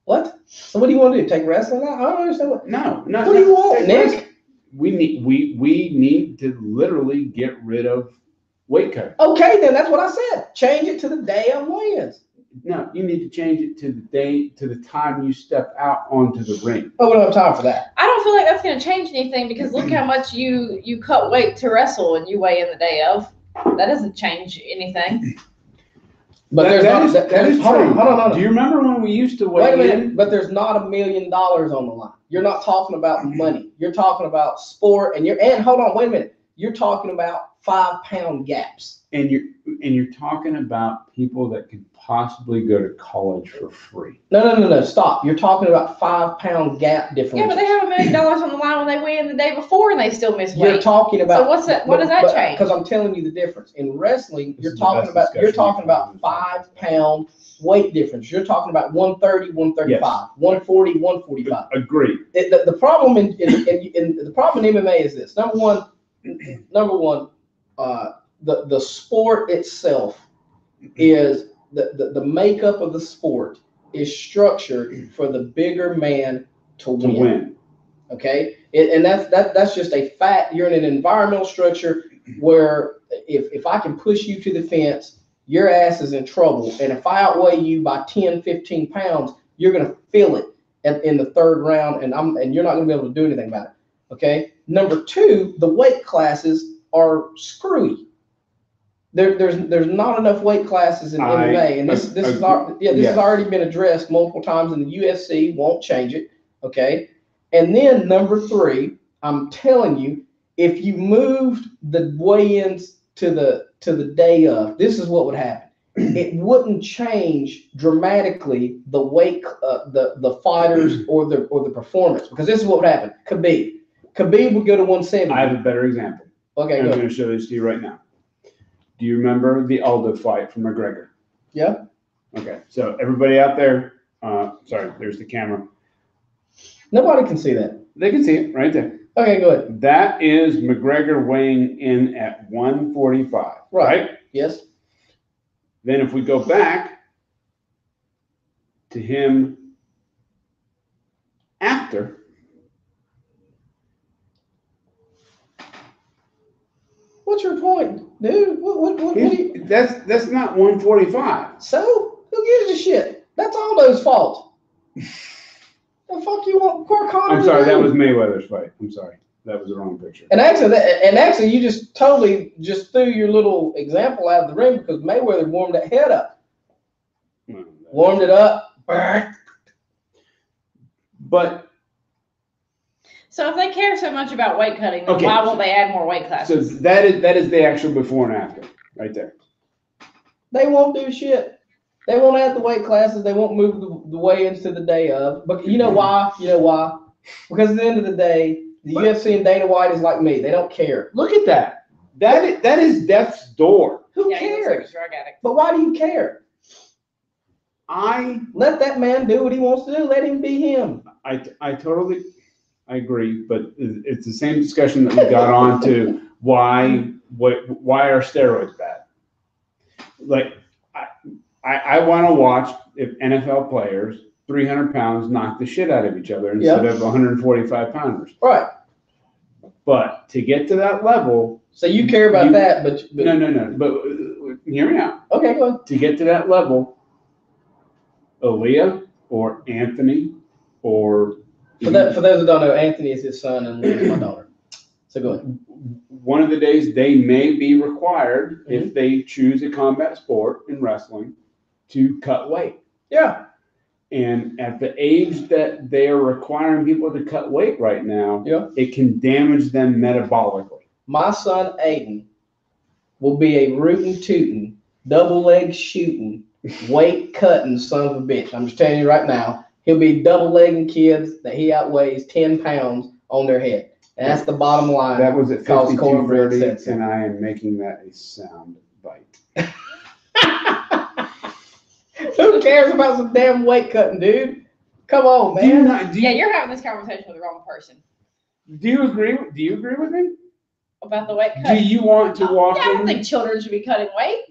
S2: What? So what do you want to do? Take wrestling out? I don't understand what.
S1: No.
S2: What do you want, Nick?
S1: We need to literally get rid of weight cutting.
S2: Okay, then that's what I said. Change it to the day of weigh-ins.
S1: No, you need to change it to the time you step out onto the ring.
S2: Oh, we don't have time for that.
S3: I don't feel like that's going to change anything because look how much you cut weight to wrestle and you weigh in the day of. That doesn't change anything.
S2: But that is
S1: true.
S2: Hold on.
S1: Do you remember when we used to weigh
S2: Wait a minute,
S1: in?
S2: but there's not $1 million on the line. You're not talking about money. You're talking about sport, and hold on, wait a minute. You're talking about 5-pound gaps.
S1: And you're talking about people that could possibly go to college for free.
S2: No. Stop. You're talking about 5-pound gap difference.
S3: Yeah, but they have $1 million on the line when they weigh in the day before and they still miss weight.
S2: You're talking about.
S3: So what's that? What does that change?
S2: Because I'm telling you the difference in wrestling. You're talking about 5-pound weight difference. You're talking about 130, 135, yes. 140, 145.
S1: Agreed.
S2: The problem in MMA is this. Number one, the sport itself is the makeup of the sport is structured for the bigger man to win. Okay, and that's just a fact. You're in an environmental structure where if I can push you to the fence, your ass is in trouble. And if I outweigh you by 10, 15 pounds, you're going to feel it in the third round, and you're not going to be able to do anything about it. Okay. Number two, the weight classes are screwy. There's not enough weight classes in MMA, and this has already been addressed multiple times, and the UFC won't change it. Okay, and then number 3, I'm telling you, if you moved the weigh-ins to the day of, this is what would happen. It wouldn't change dramatically the weight, the fighters or the performance, because this is what would happen. Khabib would go to 170.
S1: I have a better example.
S2: Okay,
S1: I'm going to show this to you right now. Do you remember the Aldo fight from McGregor?
S2: Yeah.
S1: Okay, so everybody out there, sorry, there's the camera.
S2: Nobody can see that.
S1: They can see it right there.
S2: Okay, go ahead.
S1: That is McGregor weighing in at 145, right?
S2: Yes.
S1: Then if we go back to him after,
S2: what's your point, dude? What do you...
S1: That's not 145.
S2: So who gives a shit? That's Aldo's fault. The fuck you want Connor?
S1: I'm sorry, that was Mayweather's fight. I'm sorry, that was the wrong picture.
S2: And actually, you just totally just threw your little example out of the ring, because Mayweather warmed that head up. Warmed it up.
S1: But
S3: so if they care so much about weight cutting, then why won't they add more weight classes?
S1: So that is the actual before and after, right there.
S2: They won't do shit. They won't add the weight classes. They won't move the weigh-ins to the day of. But you know why? You know why? Because at the end of the day, the UFC and Dana White is like me. They don't care.
S1: Look at that. That is death's door.
S2: Who cares? But why do you care? Let that man do what he wants to do. Let him be him.
S1: I totally agree, but it's the same discussion that we got on to why are steroids bad? Like I want to watch if NFL players 300 pounds knock the shit out of each other instead of 145 pounders.
S2: Right.
S1: But to get to that level,
S2: so you care about that, but
S1: no. But hear me out.
S2: Okay, go ahead.
S1: To get to that level, Aaliyah or Anthony or
S2: for those who don't know, Anthony is his son and Leah is my daughter. So go ahead.
S1: One of the days they may be required, if they choose a combat sport in wrestling, to cut weight.
S2: Yeah.
S1: And at the age that they are requiring people to cut weight right now, it can damage them metabolically.
S2: My son Aiden will be a rootin' tootin', double leg shooting, weight cutting son of a bitch. I'm just telling you right now, he'll be double legging kids that he outweighs 10 pounds on their head. And that's the bottom line.
S1: That was at 52.30, and I am making that a sound bite.
S2: Who cares about some damn weight cutting, dude? Come on, man.
S3: You're having this conversation with the wrong person.
S1: Do you agree with me?
S3: About the weight cut?
S1: Do you want to walk in?
S3: I don't think children should be cutting weight.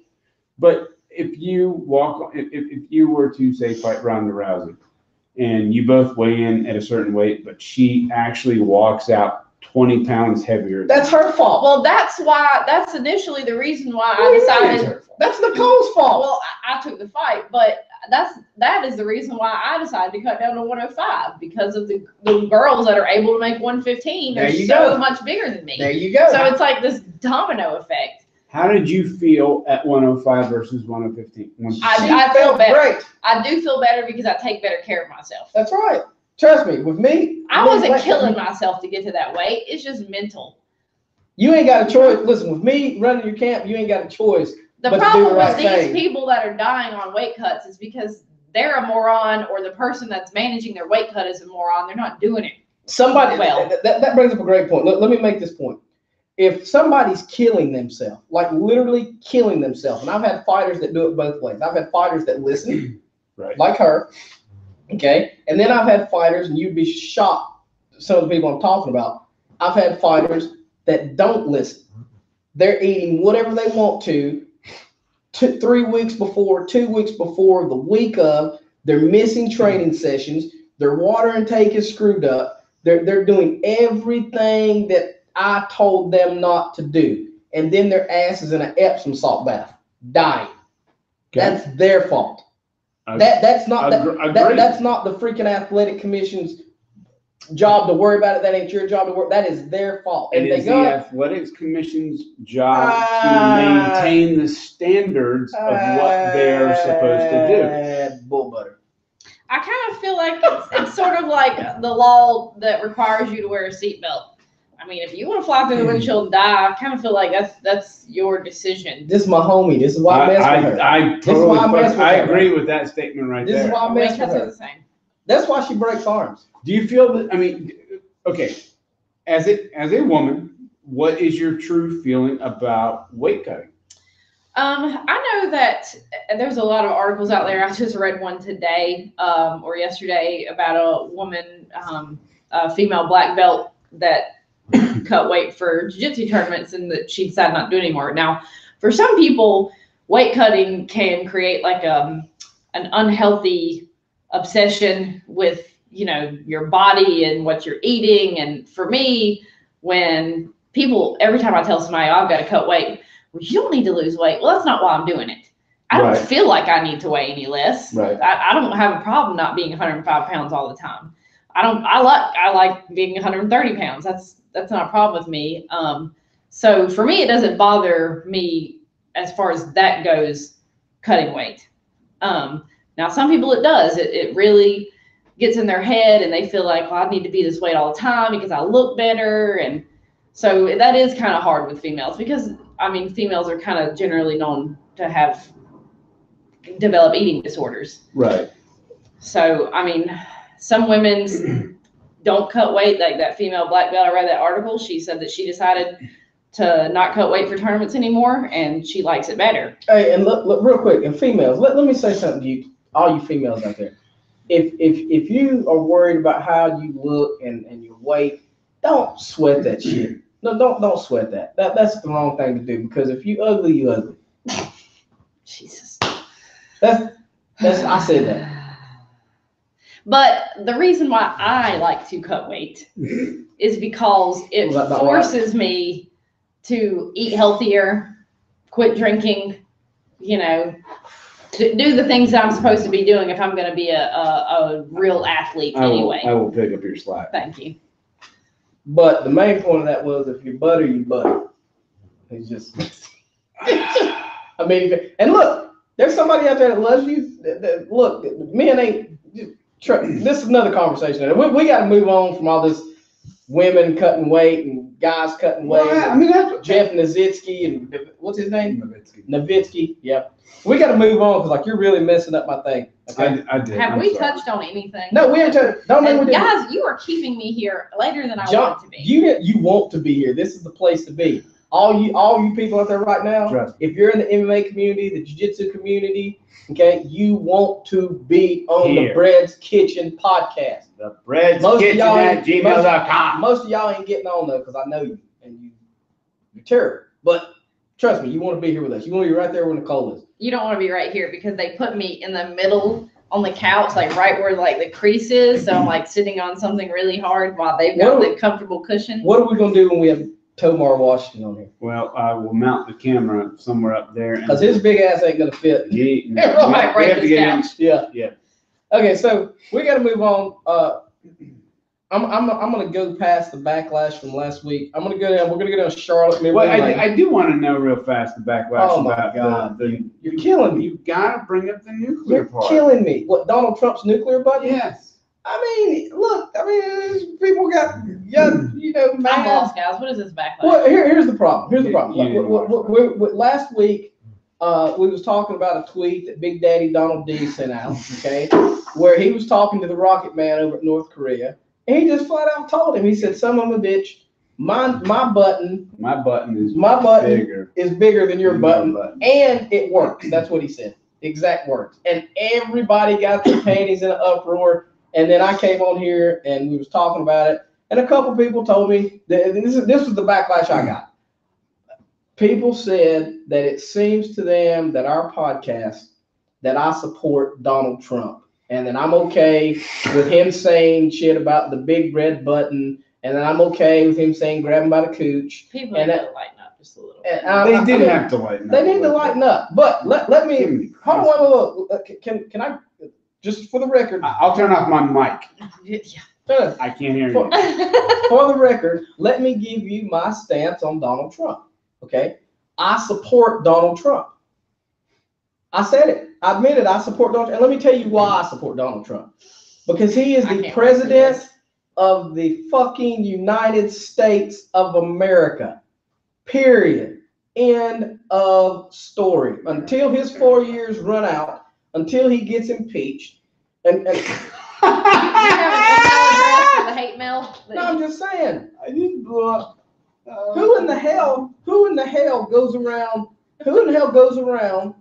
S1: But if you were to say fight Ronda Rousey, and you both weigh in at a certain weight, but she actually walks out 20 pounds heavier.
S2: That's her fault.
S3: Well, that's initially the reason why I decided.
S2: That's Nicole's fault.
S3: Well, I took the fight, but that is the reason why I decided to cut down to 105, because of the girls that are able to make 115 are so much bigger than me.
S2: There you go.
S3: So it's like this domino effect.
S1: How did you feel at 105 versus 115?
S3: I felt better.
S2: Great.
S3: I do feel better because I take better care of myself.
S2: That's right. Trust me, with me,
S3: I wasn't killing myself to get to that weight. It's just mental.
S2: You ain't got a choice. Listen, with me running your camp, you ain't got a choice.
S3: The problem with these people that are dying on weight cuts is because they're a moron, or the person that's managing their weight cut is a moron. They're not doing it.
S2: That brings up a great point. Let me make this point. If somebody's killing themselves, like literally killing themselves, and I've had fighters that do it both ways. I've had fighters that listen, like her, okay? And then I've had fighters, and you'd be shocked, some of the people I'm talking about, I've had fighters that don't listen. They're eating whatever they want to 3 weeks before, 2 weeks before, the week of. They're missing training sessions. Their water intake is screwed up. They're doing everything that I told them not to do. And then their ass is in an Epsom salt bath, dying. Okay. That's their fault. That's not the freaking athletic commission's job to worry about it. That ain't your job to work. That is their fault.
S1: It is the Athletics Commission's job to maintain the standards of what they're supposed to
S2: do. Bull butter.
S3: I kind of feel like it's sort of like the law that requires you to wear a seatbelt. I mean, if you want to fly through the windshield and die, I kind of feel like that's your decision.
S2: This is my homie. This is why I mess with her.
S1: I agree with that statement right there.
S2: This is why I mess with her.
S3: The same.
S2: That's why she breaks arms.
S1: Do you feel that? I mean, okay, as a woman, what is your true feeling about weight cutting?
S3: I know that there's a lot of articles out there. I just read one today or yesterday about a woman, a female black belt that cut weight for jiu-jitsu tournaments and that she decided not to do it anymore. Now, for some people, weight cutting can create like an unhealthy obsession with, you know, your body and what you're eating. And for me, when people, every time I tell somebody, I've got to cut weight, well, you don't need to lose weight. Well, that's not why I'm doing it. I don't feel like I need to weigh any less.
S1: Right.
S3: I don't have a problem not being 105 pounds all the time. I like being 130 pounds. That's not a problem with me. So for me, it doesn't bother me as far as that goes, cutting weight. Now, some people it does. It really gets in their head and they feel like, well, I need to be this weight all the time because I look better. And so that is kind of hard with females because, I mean, females are kind of generally known to develop eating disorders.
S1: Right.
S3: So, I mean, some women don't cut weight. Like that female black belt, I read that article. She said that she decided to not cut weight for tournaments anymore and she likes it better.
S2: Hey, and look real quick, and females, let me say something to you, all you females out there. If you are worried about how you look and your weight, don't sweat that shit. No, don't sweat that. That's the wrong thing to do because if you ugly, you ugly.
S3: Jesus.
S2: That's I said that.
S3: But the reason why I like to cut weight is because it forces me to eat healthier, quit drinking, you know, to do the things that I'm supposed to be doing if I'm going to be a real athlete anyway.
S1: I will pick up your slack.
S3: Thank you.
S2: But the main point of that was if you're butter, you butter. It's just, I mean, and look, there's somebody out there that loves you. Look, men ain't, this is another conversation. We got to move on from all this women cutting weight and guys cutting weight.
S1: Well, I mean,
S2: Jeff Nowitzki and what's his name?
S1: Nowitzki.
S2: Yeah. We got to move on because like you're really messing up my thing. Okay?
S1: I did.
S3: Have we touched on anything?
S2: No, we ain't touched. Don't know.
S3: Guys, you are keeping me here later than I want to be.
S2: You want to be here. This is the place to be. All you people out there right now, if you're in the MMA community, the jiu-jitsu community, okay, you want to be on the Bread's Kitchen podcast.
S1: The Bread's Kitchen at gmail.com.
S2: Most of y'all ain't getting on though because I know you and you're terrible. But trust me, you want to be here with us. You want to be right there where Nicole is.
S3: You don't want to be right here because they put me in the middle on the couch, like right where like the crease is. So I'm like sitting on something really hard while they've got the comfortable cushion.
S2: What are we gonna do when we have Tomar Washington on here?
S1: Well, I will mount the camera somewhere up there.
S2: Because his big ass ain't gonna fit.
S1: We have to get him.
S2: Yeah. Okay, so we got to move on. I'm gonna go past the backlash from last week. I'm gonna go down. We're gonna go down Charlotte.
S1: Well, I do want to know real fast the backlash.
S2: Oh my God! You're killing me.
S1: You gotta bring up the nuclear part.
S2: You're killing me. What, Donald Trump's nuclear budget?
S1: Yes.
S2: I mean, look. I mean, people got young, mad.
S3: I'm lost, guys. What is this backlash?
S2: Well, here's the problem. Last week, we was talking about a tweet that Big Daddy Donald D sent out. Okay, where he was talking to the Rocket Man over at North Korea. And he just flat out told him, he said, son of a bitch, my button is bigger than your button, and it works. That's what he said. Exact words. And everybody got their panties in an uproar. And then I came on here and we was talking about it. And a couple people told me that this was the backlash I got. People said that it seems to them that our podcast, that I support Donald Trump. And then I'm okay with him saying shit about the big red button. And then I'm okay with him saying grab him by the cooch.
S3: People need to lighten up just a little bit.
S1: They did have to lighten up.
S2: They need to lighten up. But let me, hold on, look. Can I, just for the record.
S1: I'll turn off my mic.
S3: Yeah.
S1: I can't hear
S2: For,
S1: you.
S2: for the record, let me give you my stance on Donald Trump. Okay, I support Donald Trump. I said it. I admitted I support Donald Trump. And let me tell you why I support Donald Trump. Because he is the president of the fucking United States of America. Period. End of story. Until his 4 years run out, until he gets impeached, and
S3: You have an email address for the hate mail?
S2: no, I'm just saying.
S1: I didn't blow up.
S2: Who in the hell goes around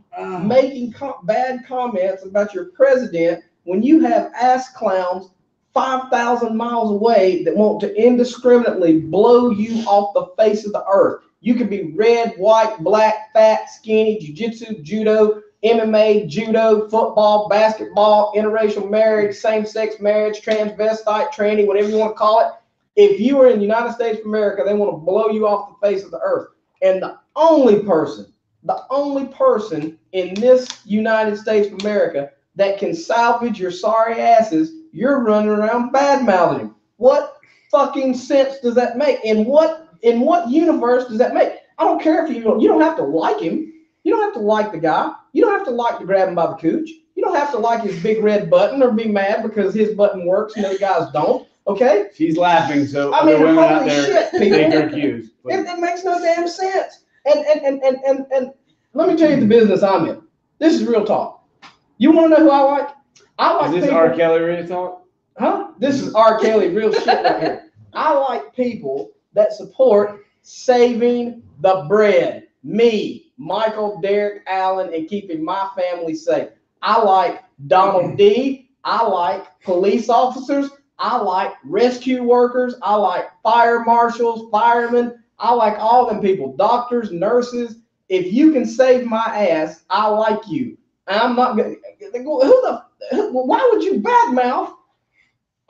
S2: making bad comments about your president when you have ass clowns 5,000 miles away that want to indiscriminately blow you off the face of the earth? You could be red, white, black, fat, skinny, jiu-jitsu, judo, MMA, judo, football, basketball, interracial marriage, same-sex marriage, transvestite, tranny, whatever you want to call it. If you are in the United States of America, they want to blow you off the face of the earth. And the only person in this United States of America that can salvage your sorry asses, you're running around bad-mouthing him. What fucking sense does that make? In what universe does that make? I don't care if you don't have to like him. You don't have to like the guy. You don't have to like to grab him by the cooch. You don't have to like his big red button or be mad because his button works and the guys don't. Okay?
S1: She's laughing, so
S2: I mean,
S1: other women out
S2: holy
S1: there
S2: shit, people.
S1: take her cues.
S2: It makes no damn sense. And let me tell you the business I'm in. This is real talk. You want to know who I like? I like
S1: Is this
S2: people.
S1: R. Kelly real talk?
S2: Huh? This is R. Kelly real shit right here. I like people that support saving the bread. Me, Michael, Derek, Allen, and keeping my family safe. I like Donald D. I like police officers. I like rescue workers. I like fire marshals, firemen. I like all them people, doctors, nurses. If you can save my ass, I like you. I'm not gonna. Why would you badmouth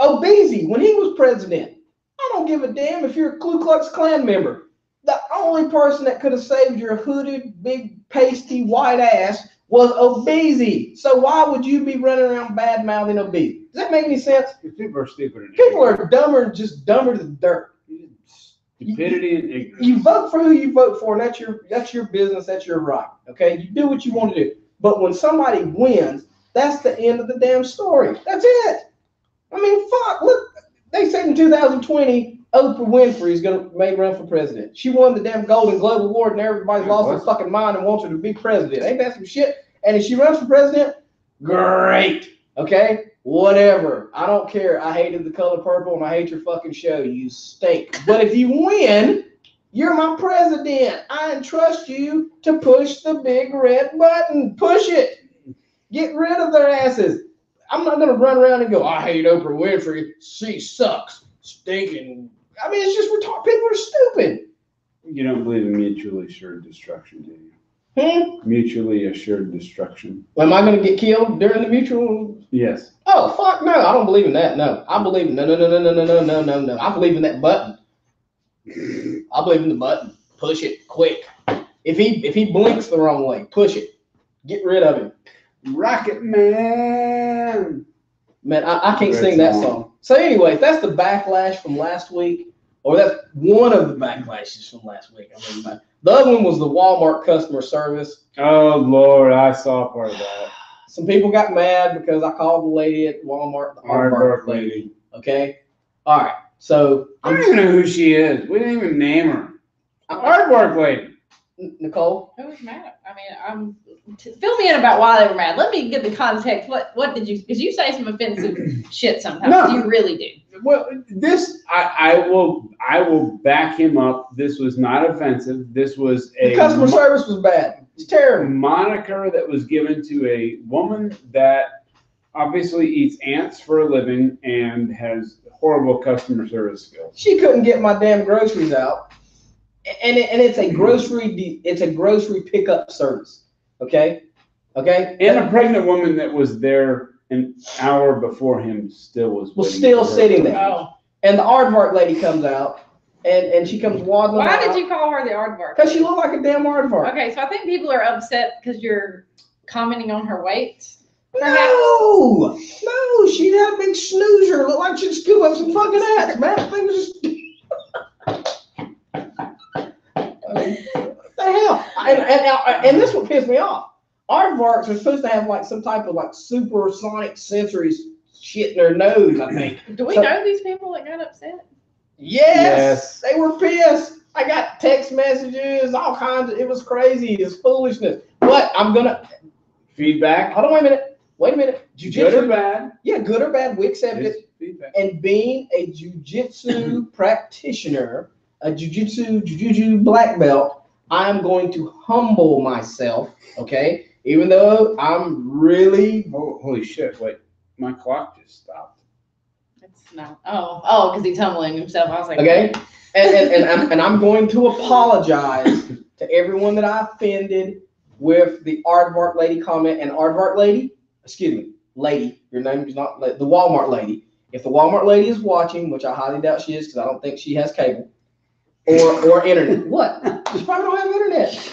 S2: Obese when he was president? I don't give a damn if you're a Ku Klux Klan member. The only person that could have saved your hooded, big, pasty, white ass was Obese. So why would you be running around bad-mouthing Obese? Does that make any sense?
S1: People are stupid.
S2: People are dumber than dirt.
S1: Stupidity and ignorance.
S2: You vote for who you vote for, and that's your business, that's your right. Okay? You do what you want to do. But when somebody wins, that's the end of the damn story. That's it. I mean, fuck, look, they said in 2020, Oprah Winfrey is may run for president. She won the damn Golden Globe Award and everybody lost their fucking mind and wants her to be president. Ain't that some shit? And if she runs for president, great. Okay? Whatever. I don't care. I hated the color purple and I hate your fucking show. You stink. But if you win, you're my president. I entrust you to push the big red button. Push it. Get rid of their asses. I'm not going to run around and go, I hate Oprah Winfrey. She sucks. Stinking. I mean, it's just retarded. People are stupid.
S1: You don't believe in mutually assured destruction, do you? Mutually assured destruction.
S2: Am I going to get killed during the mutual?
S1: Yes.
S2: Oh, fuck no. I don't believe in that. No. I believe in no. I believe in that button. I believe in the button. Push it quick. If he blinks the wrong way, push it. Get rid of him.
S1: Rocket Man.
S2: Man, I can't sing that song. So anyway, that's the backlash from last week, or that's one of the backlashes from last week. I mean, the other one was the Walmart customer service.
S1: Oh, Lord, I saw part of that.
S2: Some people got mad because I called the lady at Walmart the aardvark lady. Okay? All right. So
S1: I don't even know who she is. We didn't even name her. Aardvark lady.
S2: Nicole?
S3: Who was mad? I mean, fill me in about why they were mad. Let me get the context. What did you? Because you say some offensive shit sometimes.
S1: No.
S3: You really do.
S1: Well, this I will back him up. This was not offensive. This was
S2: The customer service was bad. It's terrible.
S1: Moniker that was given to a woman that obviously eats ants for a living and has horrible customer service skills.
S2: She couldn't get my damn groceries out. And it's a grocery pickup service. Okay?
S1: And a pregnant woman that was there an hour before him still was
S2: still sitting there.
S3: Oh.
S2: And the aardvark lady comes out and she comes waddling out.
S3: Why did you call her the aardvark?
S2: Because she looked like a damn aardvark.
S3: Okay, so I think people are upset because you're commenting on her weight.
S2: No, she had a big snoozer. Looked like she was move like some fucking ass, man. That thing was just. I mean, what the hell? And this one pissed me off. Aardvarks are supposed to have like some type of like supersonic sensory shit in their nose, I think.
S3: Do we know these people that got upset?
S2: Yes, they were pissed. I got text messages, all kinds of. It was crazy. It's foolishness. But I'm gonna
S1: Feedback.
S2: hold on, wait a minute.
S1: Good or bad?
S2: Yeah, good or bad, we accept it.
S1: Feedback.
S2: And being a jiu-jitsu practitioner, a jiu-jitsu black belt, I'm going to humble myself, okay? Even though I'm really...
S1: Holy shit, wait. My clock just stopped.
S3: It's not. Oh, because he's humbling himself. I was like,
S2: Okay? And I'm going to apologize to everyone that I offended with the Aardvark lady comment. And Aardvark lady, excuse me, lady, your name is not the Walmart lady. If the Walmart lady is watching, which I highly doubt she is because I don't think she has cable or internet. What? She probably don't have internet.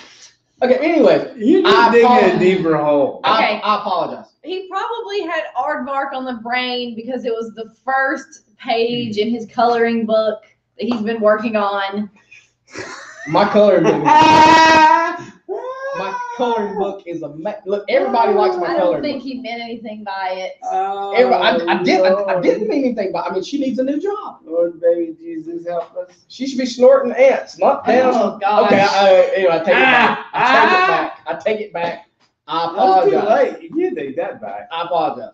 S2: Okay, anyway.
S1: You're just digging a deeper hole.
S3: Okay.
S2: I apologize.
S3: he probably had aardvark on the brain because it was the first page in his coloring book that he's been working on.
S2: My coloring book. My coloring book is look. Everybody likes my
S3: I
S2: coloring
S3: don't think
S2: book.
S3: he meant anything by it.
S2: Everybody, I didn't mean anything, but I mean, she needs a new job.
S1: Lord, baby Jesus, help us.
S2: She should be snorting ants, not down.
S3: Oh, gosh.
S2: Okay, anyway, I take it back. I take it back. I apologize.
S1: That's too late. You can't take that back.
S2: I apologize.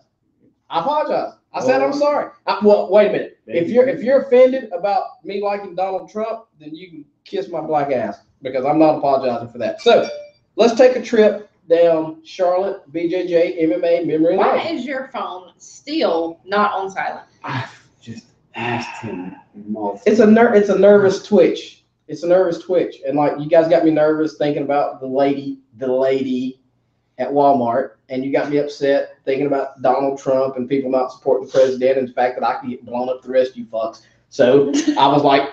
S2: I said I'm sorry. Well, wait a minute. If you're offended about me liking Donald Trump, then you can kiss my black ass because I'm not apologizing for that. So let's take a trip down Charlotte BJJ MMA memory lane.
S3: Why is your phone still not on silent?
S1: I've just asked him multiple.
S2: It's a nervous twitch. It's a nervous twitch, and like you guys got me nervous thinking about the lady at Walmart, and you got me upset thinking about Donald Trump and people not supporting the president, and the fact that I could get blown up the rest of you fucks. So I was like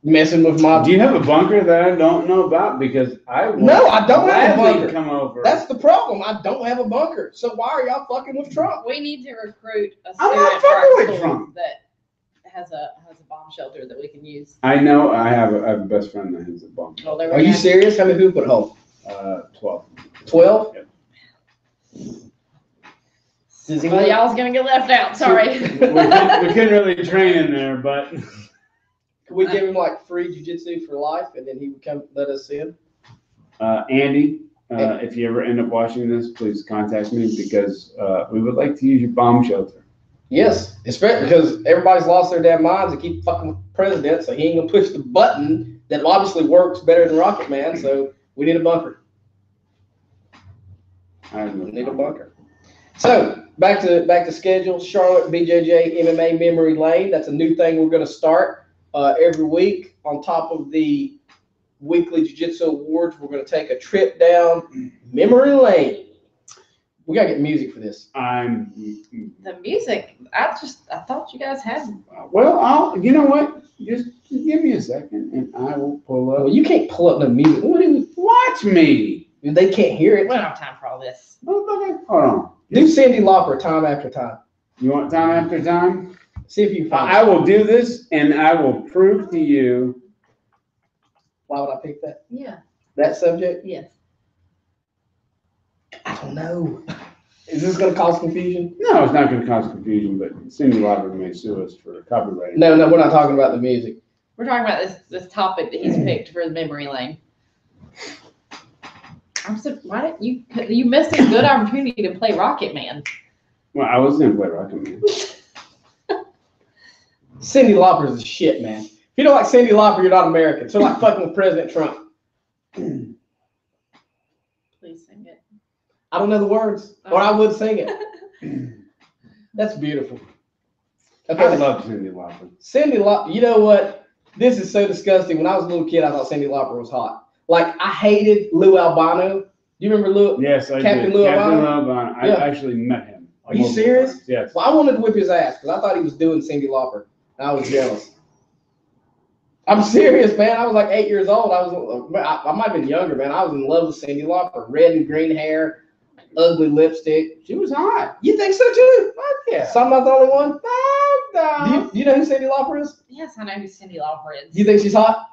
S2: messing with my.
S1: Do you have a bunker that I don't know about? Because I will
S2: No, I don't have a
S1: gladly
S2: bunker.
S1: come over.
S2: That's the problem. I don't have a bunker. So why are y'all fucking with Trump?
S3: We need to recruit a
S1: I'm not
S3: student for our
S1: fucking with
S3: school
S1: Trump.
S3: that has a bomb shelter that we can use.
S1: I know. I have a best friend that has a bunker.
S3: Well, there we
S2: Are you
S3: go.
S2: serious? How many people put home?
S1: 12.
S2: 12?
S1: Yep.
S3: Well, y'all's gonna get left out. Sorry.
S1: we couldn't really train in there, but
S2: Could we give him like free jiu-jitsu for life, and then he would come let us in?
S1: Andy, if you ever end up watching this, please contact me because we would like to use your bomb shelter.
S2: Yes, especially because everybody's lost their damn minds and keep fucking with the president, so he ain't gonna push the button that obviously works better than Rocket Man. So we need a bunker.
S1: I
S2: We need a bunker. So back to schedule. Charlotte BJJ MMA Memory Lane. That's a new thing we're gonna start every week. On top of the weekly Jiu-Jitsu awards, we're gonna take a trip down memory lane. We gotta get music for this.
S3: The music. I thought you guys had.
S1: Well, you know what? Just give me a second, and I will pull up.
S2: Well, you can't pull up no music. What do you?
S1: Watch me.
S2: They can't hear it.
S3: We don't have time for all this.
S1: Hold on.
S2: Do Cindy Lauper time after time.
S1: You want time after time?
S2: See if you find
S1: I
S2: it.
S1: will do this, and I will prove to you.
S2: Why would I pick that?
S3: Yeah.
S2: That subject?
S3: Yes.
S2: I don't know. Is this going to cause confusion?
S1: No, it's not going to cause confusion, but Cindy Lauper may sue us for copyright.
S2: No, we're not talking about the music.
S3: We're talking about this topic that he's picked for the memory lane. Why didn't you missed a good opportunity to play Rocket Man?
S1: Well, I was going to play Rocket Man.
S2: Cindy Lauper is the shit, man. If you don't like Cindy Lauper, you're not American. So like fucking with President Trump.
S3: Please sing it.
S2: I don't know the words, or I would sing it. That's beautiful. Okay,
S1: I love Cindy Lauper.
S2: Cindy Lauper. You know what? This is so disgusting. When I was a little kid, I thought Cindy Lauper was hot. Like I hated Lou Albano. Do you remember Lou?
S1: Yes, I
S2: Captain
S1: did.
S2: Lou
S1: Captain
S2: Albano?
S1: Lou Albano. I
S2: Yeah.
S1: actually met him.
S2: Are you serious?
S1: Times. Yes.
S2: Well, I wanted to whip his ass because I thought he was doing Cindy Lauper. And I was jealous. I'm serious, man. I was like 8 years old. I might have been younger, man. I was in love with Cindy Lauper. Red and green hair, ugly lipstick.
S1: She was hot.
S2: You think so too?
S1: Fuck yeah.
S2: So I'm not the only one?
S1: No.
S2: Do you know who Cyndi Lauper is?
S3: Yes, I know who Cyndi Lauper is.
S2: Do you think she's hot?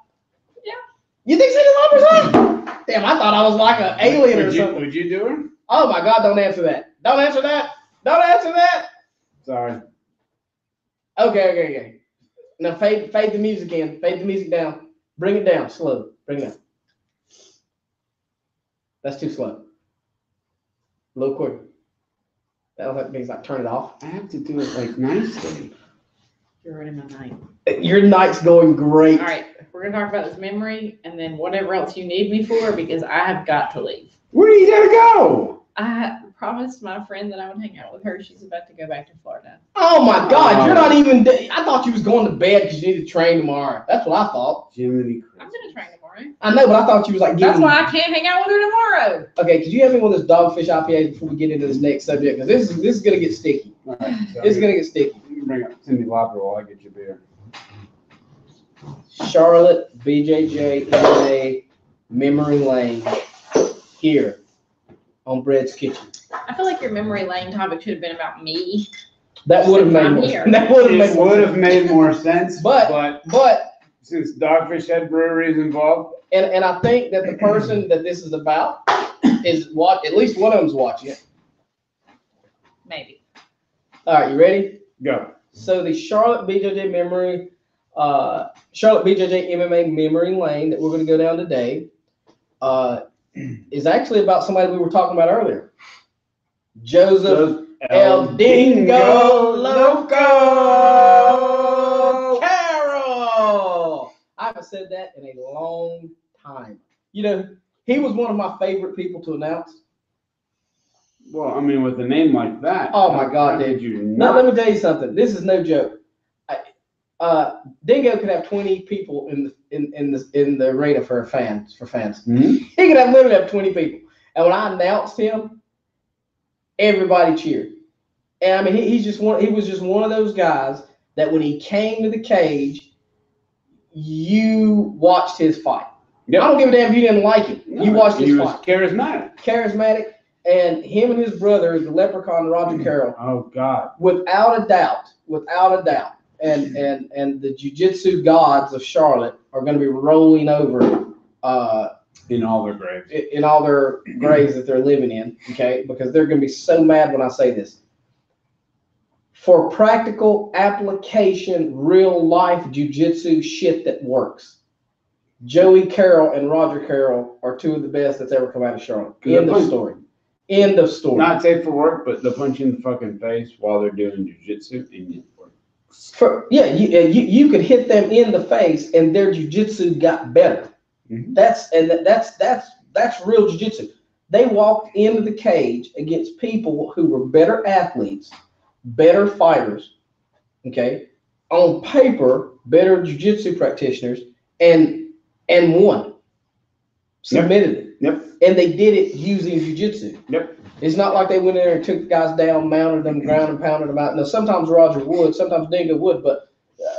S3: Yeah.
S2: You think Cyndi Lauper's hot? Damn, I thought I was like an alien or something.
S1: Would you do her?
S2: Oh my God, don't answer that. Don't answer that. Don't answer that.
S1: Sorry.
S2: Okay. Now fade the music in. Fade the music down. Bring it down slow. Bring it down. That's too slow. A little quicker. That means like turn it off.
S1: I have to do it like nicely.
S3: You're ruining my night.
S2: Your night's going great.
S3: All right, we're gonna talk about this memory and then whatever else you need me for because I have got to leave.
S1: Where are you gonna go?
S3: I promised my friend that I would hang out with her. She's about to go back to Florida.
S2: Oh my God, you're not even. I thought you was going to bed because you need to train tomorrow. That's what I thought.
S1: Jiminy
S3: I'm gonna train tomorrow.
S2: I know, but I thought you was like
S3: That's
S2: getting.
S3: why I can't hang out with her tomorrow.
S2: Okay, could you have me one of those dogfish IPAs before we get into this next subject? Because this is gonna get sticky.
S1: All right, so
S2: This is gonna get sticky.
S1: you can bring up Cyndi Lauper while I get your beer.
S2: Charlotte BJJ MMA Memory Lane here on Bread's Kitchen.
S3: I feel like your memory lane topic should have been about me.
S2: That would have made
S3: I'm
S2: more.
S3: here.
S2: That would have made
S1: It
S2: more.
S1: would have made more sense,
S2: But
S1: since Dogfish Head Brewery is involved,
S2: and I think that the person that this is about is at least one of them's watching it.
S3: Maybe.
S2: All right, you ready?
S1: go.
S2: So the Charlotte BJJ MMA Memory Lane that we're going to go down today is actually about somebody we were talking about earlier. Joseph El Dingo Loco Carroll. I haven't said that in a long time. You know, he was one of my favorite people to announce.
S1: Well, I mean, with a name like that.
S2: Oh my God,
S1: how
S2: dude.
S1: could you
S2: Now,
S1: not?
S2: let me tell you something. This is no joke. Dingo could have 20 people in the arena for fans.
S1: Hmm?
S2: He could literally have 20 people. And when I announced him, everybody cheered. And I mean, he was just one of those guys that when he came to the cage, you watched his fight.
S1: Yep.
S2: I don't give a damn if you didn't like him.
S1: No,
S2: You watched his
S1: he was
S2: fight.
S1: charismatic.
S2: And him and his brother, the leprechaun Roger Carroll,
S1: Oh God.
S2: without a doubt, and the jiu-jitsu gods of Charlotte are going to be rolling over
S1: In all their graves.
S2: in all their graves that they're living in, okay? Because they're going to be so mad when I say this. For practical application, real life jiu-jitsu shit that works, Joey Carroll and Roger Carroll are two of the best that's ever come out of Charlotte. End of story. End of story.
S1: Not safe for work, but they'll punch you in the fucking face while they're doing jiu-jitsu and it works.
S2: You could hit them in the face and their jiu-jitsu got better.
S1: Mhm.
S2: That's real jiu-jitsu. They walked into the cage against people who were better athletes, better fighters, okay, on paper, better jiu-jitsu practitioners, and won. Submitted it.
S1: Yep.
S2: And they did it using jiu-jitsu.
S1: Yep.
S2: It's not like they went in there and took guys down, mounted them, ground and pounded them out. Now, sometimes Roger would, sometimes Dingo would, but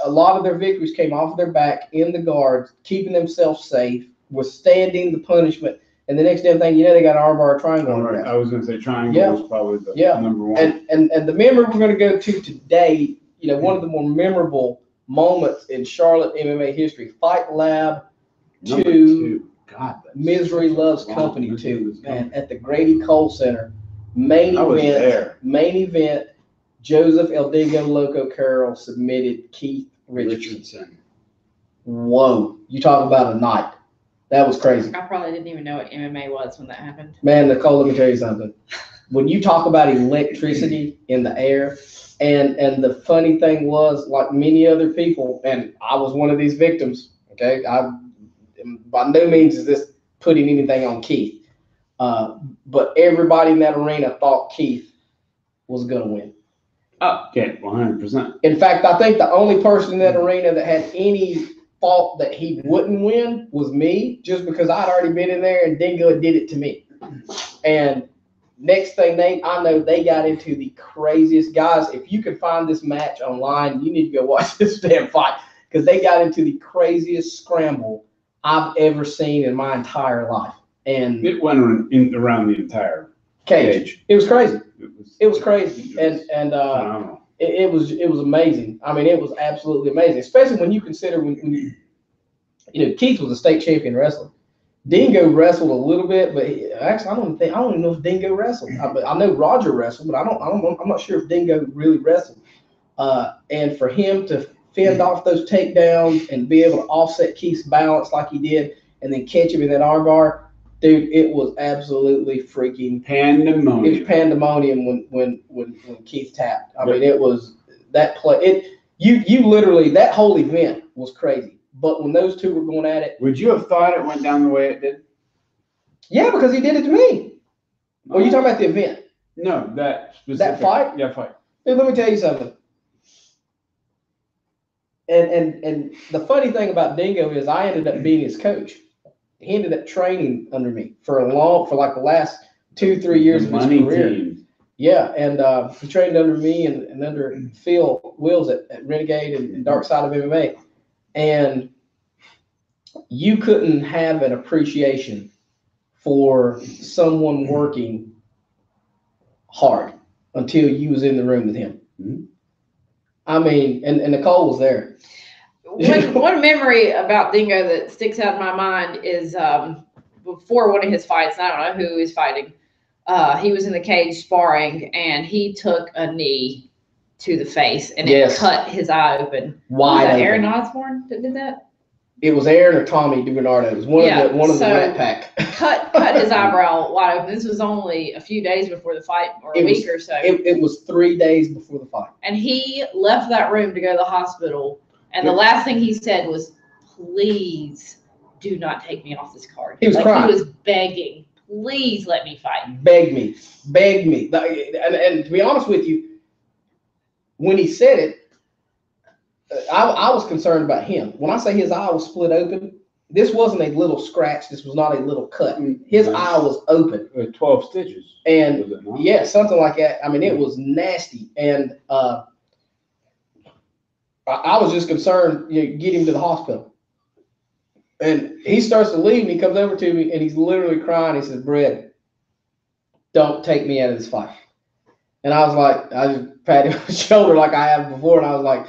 S2: a lot of their victories came off their back in the guards, keeping themselves safe, withstanding the punishment. And the next damn thing you know, they got an armbar triangle.
S1: All right. I was going to say triangle
S2: Yeah.
S1: was probably the
S2: Yeah.
S1: number one.
S2: And the memory we're going to go to today, you know, one of the more memorable moments in Charlotte MMA history, Fight Lab
S1: Number
S2: 2.
S1: two. God. that's
S2: Misery Loves
S1: long.
S2: Company
S1: Misery
S2: 2,
S1: Loves
S2: man,
S1: Company.
S2: at the Grady Cole Center. Main
S1: I was
S2: event,
S1: there.
S2: Joseph El Dingo Loco Carroll submitted Keith Richardson. Whoa, you talk about a night. That was crazy.
S3: I probably didn't even know what MMA was when that happened.
S2: Man, Nicole, let me tell you something. When you talk about electricity in the air, and the funny thing was, like many other people, and I was one of these victims, okay? By no means is this putting anything on Keith. But everybody in that arena thought Keith was going to win.
S1: Okay, 100%.
S2: In fact, I think the only person in that arena that had any thought that he wouldn't win was me, just because I'd already been in there and Dingo did it to me. And next thing I know, they got into the craziest. Guys, if you can find this match online, you need to go watch this damn fight, because they got into the craziest scramble I've ever seen in my entire life. And
S1: It went around the entire
S2: cage.
S1: cage.
S2: It was crazy.
S1: It
S2: It was crazy. And
S1: phenomenal.
S2: it was amazing. I mean, it was absolutely amazing, especially when you consider when Keith was a state champion wrestler. Dingo wrestled a little bit, but actually, I don't even know if Dingo wrestled. I know Roger wrestled, but I'm not sure if Dingo really wrestled. And for him to fend off those takedowns and be able to offset Keith's balance like he did, and then catch him in that armbar, dude, it was absolutely freaking
S1: pandemonium.
S2: It was pandemonium when Keith tapped. I mean, it was that play. You literally, that whole event was crazy. But when those two were going at it,
S1: would you have thought it went down the way it did?
S2: Yeah, because he did it to me. Or you talking about the event?
S1: No, that specific.
S2: That fight?
S1: Yeah, fight.
S2: Dude, let me tell you something. And the funny thing about Dingo is I ended up being his coach. He ended up training under me for like the last 2-3 years of his career. Team. Yeah, and he trained under me and under Phil Wills at Renegade and Dark Side of MMA. And you couldn't have an appreciation for someone working hard until you was in the room with him. Mm-hmm. I mean, and Nicole was there.
S3: One memory about Dingo that sticks out in my mind is before one of his fights, I don't know who he was fighting, he was in the cage sparring, and he took a knee to the face, and it cut his eye open.
S2: Wide open.
S3: Aaron Osborne that did that?
S2: It was Aaron or Tommy DiBernardo. It was one of the Rat Pack.
S3: cut his eyebrow wide open. This was only a few days before the fight, or a week or so.
S2: It was 3 days before the fight.
S3: And he left that room to go to the hospital. And the last thing he said was, "Please do not take me off this card."
S2: He was crying.
S3: He was begging, "Please let me fight."
S2: Beg me. And to be honest with you, when he said it, I was concerned about him. When I say his eye was split open, this wasn't a little scratch. This was not a little cut. His eye was open.
S1: 12 stitches.
S2: And yeah, something like that. I mean, it was nasty. And I was just concerned, get him to the hospital. And he starts to leave, and he comes over to me, and he's literally crying. He says, "Brett, don't take me out of this fight." And I was like, I just patted his shoulder like I have before, and I was like,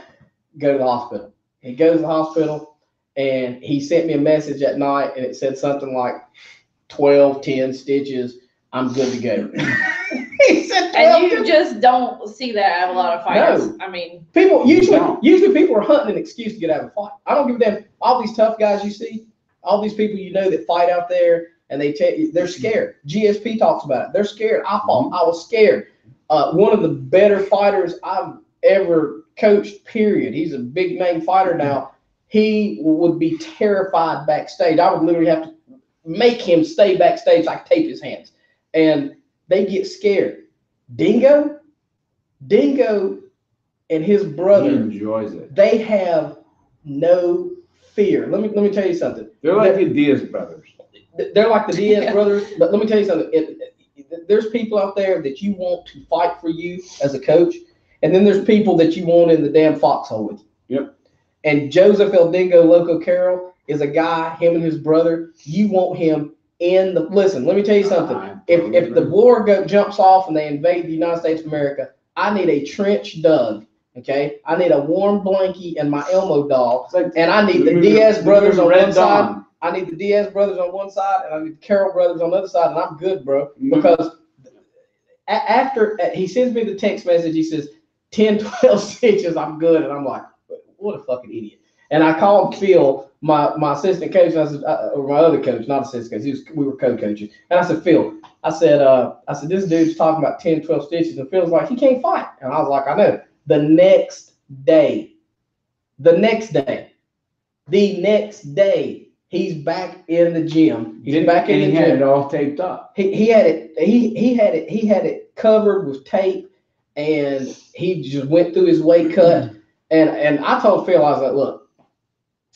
S2: "Go to the hospital." He goes to the hospital, and he sent me a message at night, and it said something like 10 stitches. I'm good to go. He said 12.
S3: And you just don't see that out of a lot of fighters. No. I mean,
S2: people usually people are hunting an excuse to get out of a fight. I don't give them all these tough guys you see, all these people that fight out there, and they're scared. GSP talks about it. They're scared. I fought. I was scared. One of the better fighters I've ever coached, period. He's a big name fighter now. He would be terrified backstage. I would literally have to make him stay backstage, like tape his hands. And they get scared. Dingo and his brother,
S1: he enjoys it.
S2: They have no fear. Let me tell you something.
S1: They're like the Diaz brothers.
S2: They're like the Diaz brothers. But let me tell you something. There's people out there that you want to fight for you as a coach, and then there's people that you want in the damn foxhole with you.
S1: Yep.
S2: And Joseph El Dingo Loco Carroll is a guy, him and his brother, you want him in the – listen, let me tell you something. If the war jumps off and they invade the United States of America, I need a trench dug, okay? I need a warm blankie and my Elmo doll, and I need the Diaz brothers on one side. I need the Diaz brothers on one side, and I need the Carroll brothers on the other side, and I'm good, bro. Because after he sends me the text message, he says, 10, 12 stitches, I'm good. And I'm like, what a fucking idiot. And I called Phil, my assistant coach, and I said, or my other coach, not assistant coach, we were co-coaching. And I said, Phil, I said, this dude's talking about 10, 12 stitches. And Phil's like, he can't fight. And I was like, I know. The next day, he's back in the gym. He's back in the gym.
S1: He had it all taped up.
S2: He had it covered with tape, and he just went through his weight cut. And I told Phil, I was like, look,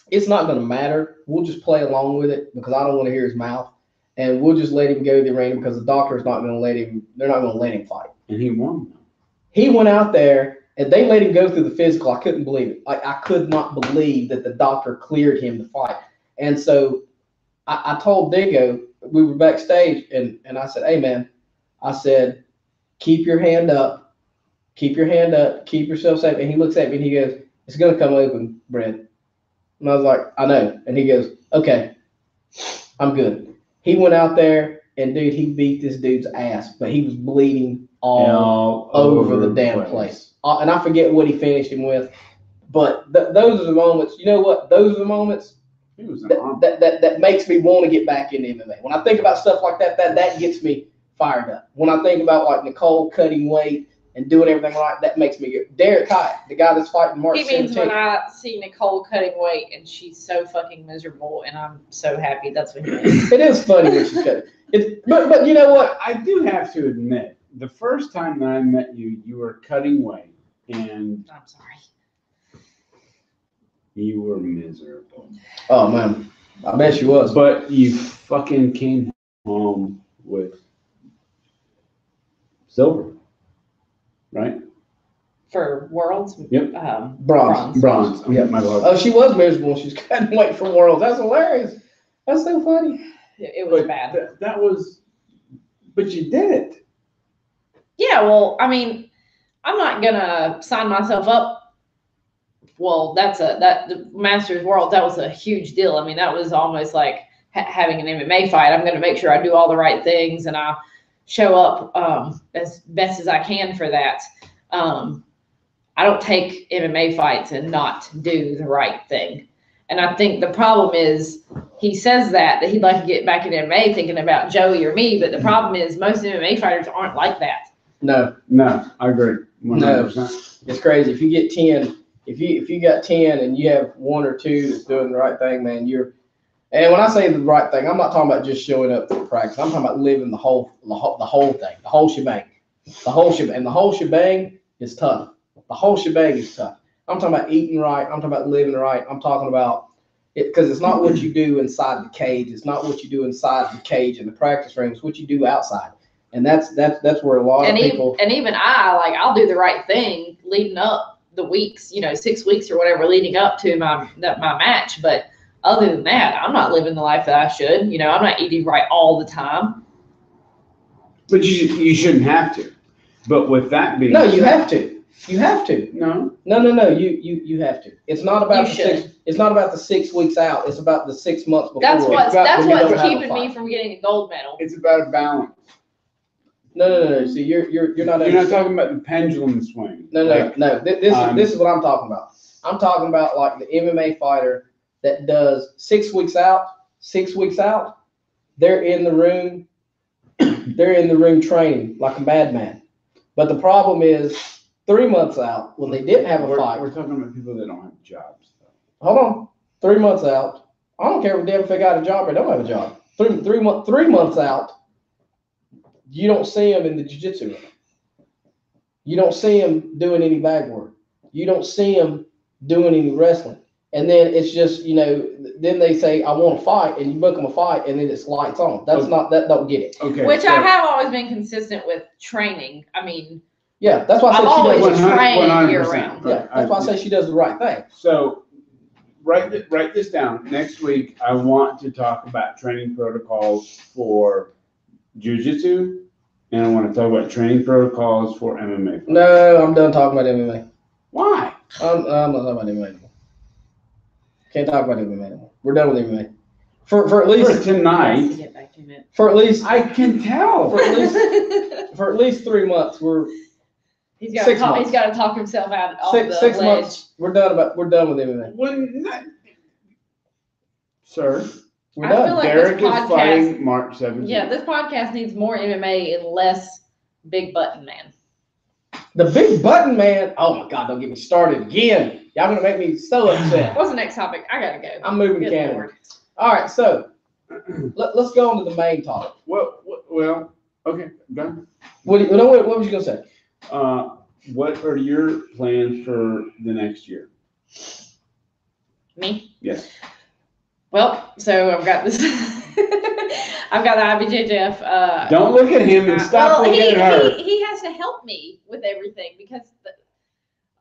S2: it's not going to matter. We'll just play along with it because I don't want to hear his mouth, and we'll just let him go to the arena because the doctor's not going to let him. They're not going to let him fight.
S1: And he won.
S2: He went out there, and they let him go through the physical. I couldn't believe it. I could not believe that the doctor cleared him to fight. And so I told Dingo, we were backstage, and I said, hey, man, I said, keep your hand up. keep your hand up, keep yourself safe. And he looks at me and he goes, it's going to come open, Brent. And I was like, I know. And he goes, okay, I'm good. He went out there and, dude, he beat this dude's ass, but he was bleeding all over the damn place. And I forget what he finished him with, but those are the moments. You know what? Those are the moments that makes me want to get back into MMA. When I think about stuff like that, that gets me fired up. When I think about like Nicole cutting weight and doing everything right, that makes me get Derek Hyatt, the guy that's fighting March 17th.
S3: He means when I see Nicole cutting weight and she's so fucking miserable and I'm so happy. That's what he means.
S2: It is funny when she's cutting. But you know what?
S1: I do have to admit, the first time that I met you, you were cutting weight, and
S3: I'm sorry.
S1: you were miserable.
S2: Oh man, I bet she was.
S1: But you fucking came home with silver, right?
S3: For Worlds?
S1: Yep.
S2: Bronze.
S1: Yeah, my lord.
S2: Oh, she was miserable when she was cutting weight for Worlds. That's hilarious. That's so funny.
S3: It was bad.
S1: That was, but you did it.
S3: Yeah, well, I mean, I'm not gonna sign myself up. Well, the Masters World, that was a huge deal. I mean, that was almost like having an MMA fight. I'm gonna make sure I do all the right things and I show up as best as I can for that. I don't take MMA fights and not do the right thing. And I think the problem is he says that he'd like to get back in MMA thinking about Joey or me, but the problem is most MMA fighters aren't like that.
S2: No,
S1: I agree. 100%.
S2: No, it's crazy. If you get 10, if you got 10 and you have one or two that's doing the right thing, man, and when I say the right thing, I'm not talking about just showing up for practice. I'm talking about living the whole thing, the whole shebang. And the whole shebang is tough. The whole shebang is tough. I'm talking about eating right. I'm talking about living right. I'm talking about it because it's not what you do inside the cage. It's not what you do inside the cage in the practice room. It's what you do outside. And that's where a lot of people.
S3: And even I'll do the right thing leading up the weeks, 6 weeks or whatever leading up to my match. But other than that, I'm not living the life that I should. I'm not eating right all the time.
S1: But you shouldn't have to. But with that being
S2: you have to. You have to.
S1: No.
S2: You have to. It's not about it's not about the 6 weeks out. It's about the 6 months before.
S3: That's what's keeping me from getting a gold medal.
S1: It's about a balance.
S2: No. See, you're not.
S1: You're not talking about the pendulum swing.
S2: No. This is what I'm talking about. I'm talking about like the MMA fighter that does 6 weeks out. 6 weeks out, they're in the room. They're in the room training like a madman. But the problem is 3 months out when they didn't have a fight.
S1: We're talking about people that don't have jobs.
S2: Hold on. 3 months out. I don't care if they got a job or don't have a job. 3 months out. You don't see them in the jiu-jitsu room. You don't see them doing any bag work. You don't see them doing any wrestling. And then it's just, then they say, I want to fight, and you book them a fight, and then it's lights on. That don't get it.
S1: Okay.
S3: Which I have always been consistent with training. I mean,
S2: yeah, that's why I say
S3: I've always trained year
S1: 100%.
S3: round.
S2: Yeah, that's why I say she does the right thing.
S1: So write this down. Next week, I want to talk about training protocols for Jiu-Jitsu, and I want to talk about training protocols for MMA.
S2: No, I'm done talking about MMA.
S1: Why?
S2: I'm not talking about MMA anymore. Can't talk about MMA anymore. We're done with MMA. For at least
S1: tonight.
S2: For at least
S1: I can tell.
S2: For at least 3 months.
S3: He's got to talk himself out off the
S2: 6
S3: ledge.
S2: months. We're done with MMA.
S1: Sir,
S2: we're done.
S3: Feel like
S1: Derek
S3: this
S1: is fighting March 17th.
S3: Yeah, this podcast needs more MMA and less big button man.
S2: The big button man. Oh my God! Don't get me started again. Y'all gonna make me so upset.
S3: What's the next topic? I gotta go.
S2: I'm moving to Canada.
S3: Lord.
S2: All right, so let's go on to the main topic.
S1: Well, okay, done.
S2: What was you gonna say?
S1: What are your plans for the next year?
S3: Me?
S1: Yes.
S3: Well, so I've got this. I've got the IBJJF.
S1: Don't look at him and stop looking at her.
S3: He has to help me with everything because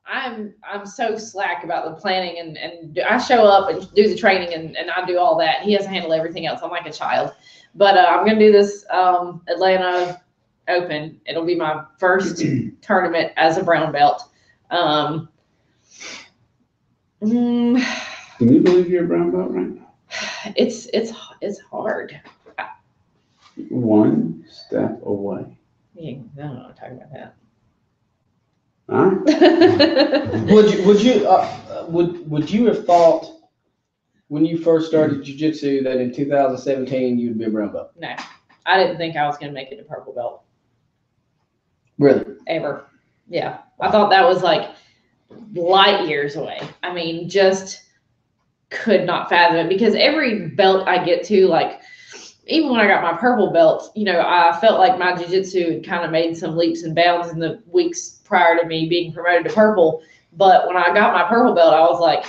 S3: I'm so slack about the planning and I show up and do the training and I do all that. He has to handle everything else. I'm like a child. But I'm going to do this Atlanta
S4: open. It'll be my first tournament as a brown belt.
S1: Can you believe you're a brown belt right now?
S4: It's hard.
S1: One step away.
S4: Yeah, no, I'm not talking about that.
S1: Huh?
S2: Would you have thought when you first started jiu-jitsu that in 2017 you'd be a brown belt?
S4: No, I didn't think I was going to make it to purple belt.
S2: Really?
S4: Ever. Yeah. I thought that was like light years away. I mean, just could not fathom it, because every belt I get to, like, even when I got my purple belt, you know, I felt like my jiu-jitsu had kind of made some leaps and bounds in the weeks prior to me being promoted to purple. But when I got my purple belt, I was like,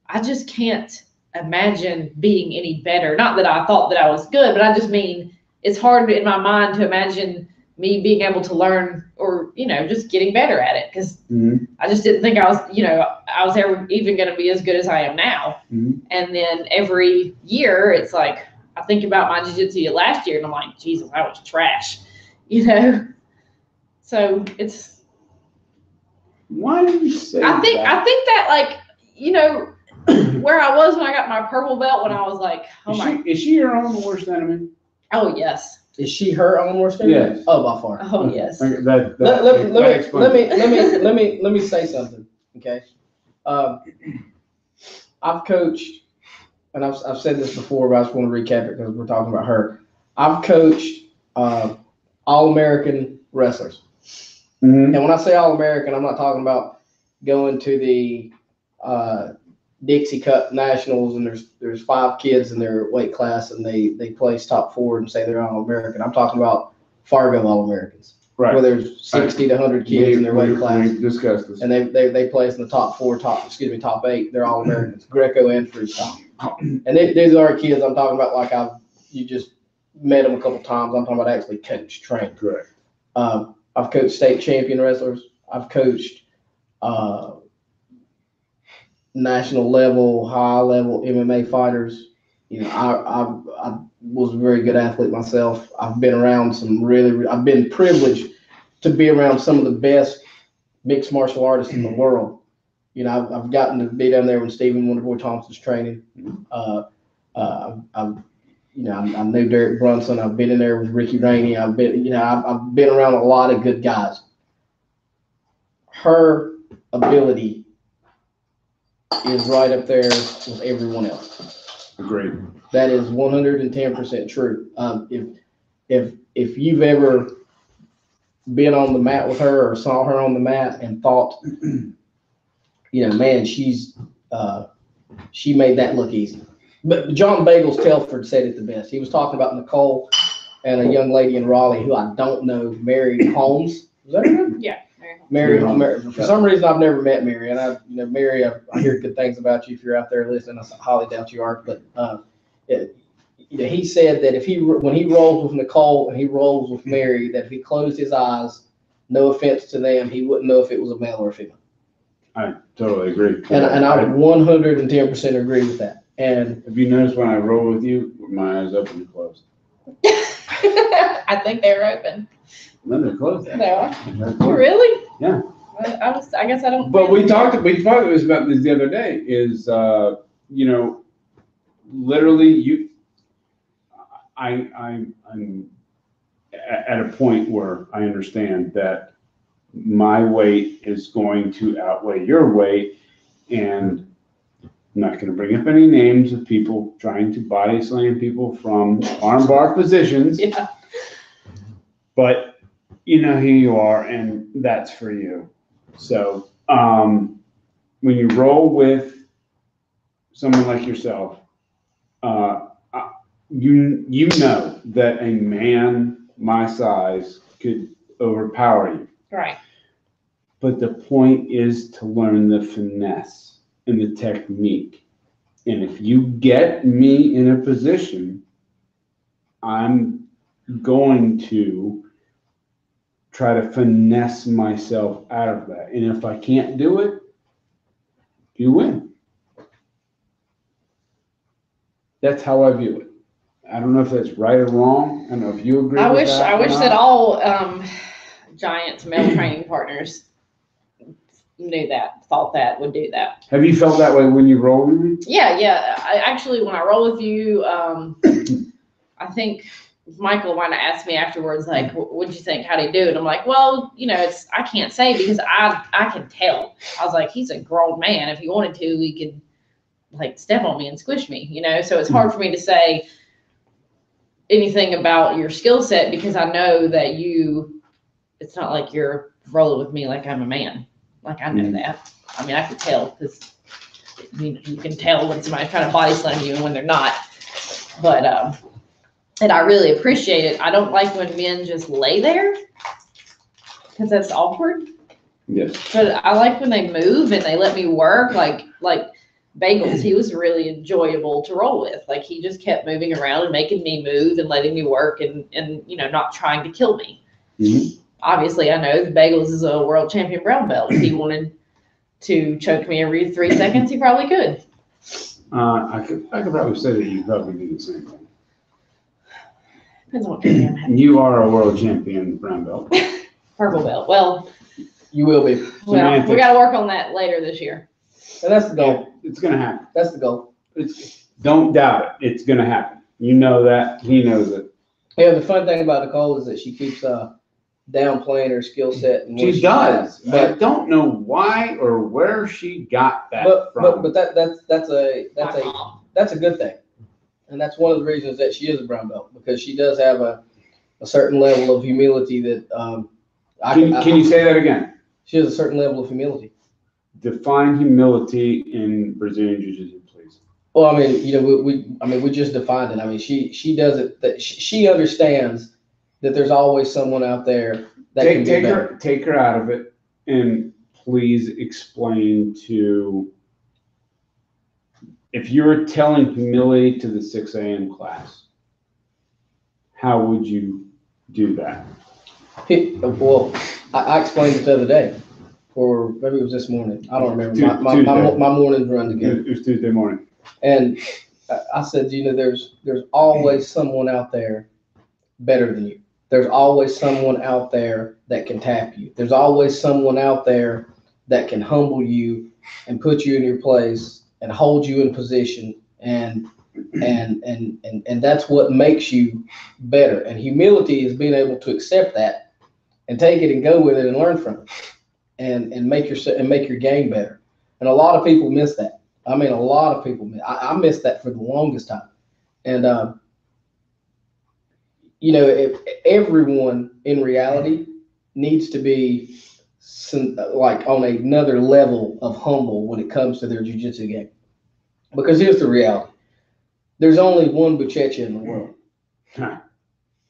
S4: I just can't imagine being any better. Not that I thought that I was good, but I just mean it's hard in my mind to imagine me being able to learn, or, you know, just getting better at it, because I just didn't think I was, you know, I was ever even going to be as good as I am now. And then every year it's like, I think about my jiu-jitsu last year and I'm like, Jesus, I was trash, you know? So it's.
S1: Why did you say
S4: I think that, like, you know, where I was when I got my purple belt, when I was like,
S1: Is she your own worst enemy?
S4: Oh, yes.
S2: Is she her own worst enemy?
S1: Yes.
S2: Oh, by far.
S4: Oh, yes.
S2: Let me say something. Okay. I've coached, and I've said this before, but I just want to recap it because we're talking about her. I've coached All-American wrestlers. And when I say All-American, I'm not talking about going to the Dixie Cup Nationals and there's 5 kids in their weight class and they place top 4 and say they're All-American. I'm talking about Fargo All-Americans. Right. Where there's 60 to 100 kids in their weight class.
S1: We discussed this.
S2: And they place in the top 8. They're All-Americans, Greco and freestyle. And these are kids I'm talking about, like you just met them a couple times. I'm talking about actually coached, trained.
S1: Correct.
S2: I've coached state champion wrestlers. I've coached national level, high level MMA fighters. You know, I was a very good athlete myself. I've been around I've been privileged to be around some of the best mixed martial artists in the world. You know, I've gotten to be down there when Stephen Wonderboy Thompson's training. I knew Derek Brunson. I've been in there with Ricky Rainey. I've been around a lot of good guys. Her ability is right up there with everyone else.
S1: Agreed.
S2: That is 110% true. If you've ever been on the mat with her or saw her on the mat and thought, you know, man, she made that look easy. But John Bagels Telford said it the best. He was talking about Nicole and a young lady in Raleigh who I don't know, Mary Holmes. Is that her name?
S4: Yeah.
S2: Mary. For some reason, I've never met Mary, and Mary, I hear good things about you. If you're out there listening, I highly doubt you are. But he said that when he rolls with Nicole and he rolls with Mary, that if he closed his eyes, no offense to them, he wouldn't know if it was a male or a female.
S1: I totally agree.
S2: And I 110% agree with that. And
S1: have you noticed when I roll with you, my eyes open and closed?
S4: I think they're open.
S1: Then they're closed.
S4: No. Really?
S1: Yeah.
S4: I guess I don't.
S1: But we talked about this the other day. Is you know, literally I'm at a point where I understand that my weight is going to outweigh your weight, and I'm not going to bring up any names of people trying to body slam people from armbar positions.
S4: Yeah.
S1: But you know who you are, and that's for you. So when you roll with someone like yourself, you know that a man my size could overpower you.
S4: Right.
S1: But the point is to learn the finesse and the technique. And if you get me in a position, I'm going to try to finesse myself out of that. And if I can't do it, you win. That's how I view it. I don't know if that's right or wrong. I don't know if you agree
S4: I
S1: with
S4: wish
S1: that.
S4: I
S1: or
S4: wish
S1: not.
S4: that all Giants male training partners knew that, thought that, would do that.
S1: Have you felt that way when you roll with me?
S4: Yeah. I actually, when I roll with you, I think Michael might have asked me afterwards, like, what'd you think? How'd he do? And I'm like, well, I can't say because I can tell. I was like, he's a grown man. If he wanted to, he could like step on me and squish me, So it's hard for me to say anything about your skill set because I know that it's not like you're rolling with me like I'm a man. Like I know that. I mean, I can tell because you can tell when somebody's trying to body slam you and when they're not. But and I really appreciate it. I don't like when men just lay there because that's awkward.
S1: Yes.
S4: But I like when they move and they let me work. Like Bagels, he was really enjoyable to roll with. Like he just kept moving around and making me move and letting me work and not trying to kill me.
S1: Mm-hmm.
S4: Obviously, I know Bagels is a world champion brown belt. If he wanted to choke me every 3 seconds, he probably could.
S1: I could probably say that you probably do the same thing.
S4: Depends on what kind of game.
S1: You are a world champion brown belt.
S4: Purple belt. Well,
S2: You will be.
S4: well, we got to work on that later this year.
S2: And that's the goal.
S1: It's gonna happen.
S2: That's the goal.
S1: Don't doubt it. It's gonna happen. You know that. He knows it.
S2: Yeah, the fun thing about Nicole is that she keeps downplaying her skill set. And what
S1: She does.
S2: But
S1: I don't know why or where she got that from.
S2: but that's a good thing, and that's one of the reasons that she is a brown belt because she does have a certain level of humility that
S1: Can you say that again?
S2: She has a certain level of humility.
S1: Define humility in Brazilian Jiu-Jitsu, please.
S2: Well, I mean, we just defined it. I mean, she does it. That she understands that there's always someone out there that can be better.
S1: Take her out of it, and please explain to. If you were telling humility to the 6 a.m. class, how would you do that?
S2: Well, I explained it the other day, or maybe it was this morning. I don't remember. My mornings run together.
S1: It was Tuesday morning.
S2: And I said, there's always someone out there better than you. There's always someone out there that can tap you. There's always someone out there that can humble you and put you in your place and hold you in position. And that's what makes you better. And humility is being able to accept that and take it and go with it and learn from it and make your game better. And a lot of people miss that. I mean, a lot of people. I missed that for the longest time. And, if everyone in reality needs to be like on another level of humble when it comes to their jiu-jitsu game. Because here's the reality. There's only one Buchecha in the world.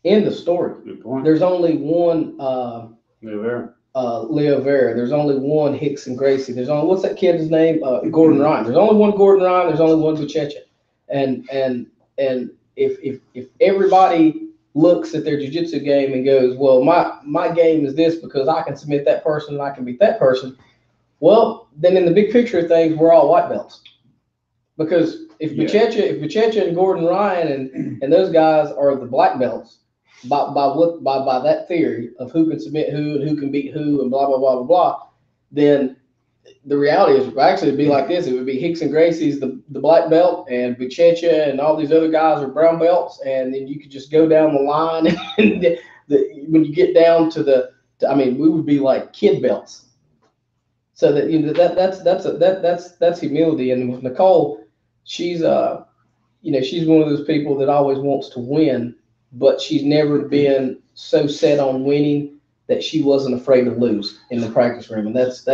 S2: End of story.
S1: Good point.
S2: There's only one Leo Vera. There's only one Hickson Gracie. There's only, what's that kid's name? Gordon Ryan. There's only one Gordon Ryan. There's only one Buchecha. And if everybody looks at their jiu-jitsu game and goes, well, my game is this because I can submit that person and I can beat that person. Well, then in the big picture of things, we're all white belts. Because if Buchecha and Gordon Ryan and those guys are the black belts, by that theory of who can submit who and who can beat who and blah blah blah blah blah, then the reality is actually it'd be like this. It would be Hickson Gracie's the black belt and Buchecha and all these other guys are brown belts, and then you could just go down the line and when you get down to we would be like kid belts. So that that's humility. And with Nicole, she's she's one of those people that always wants to win, but she's never been so set on winning that she wasn't afraid to lose in the practice room, and that's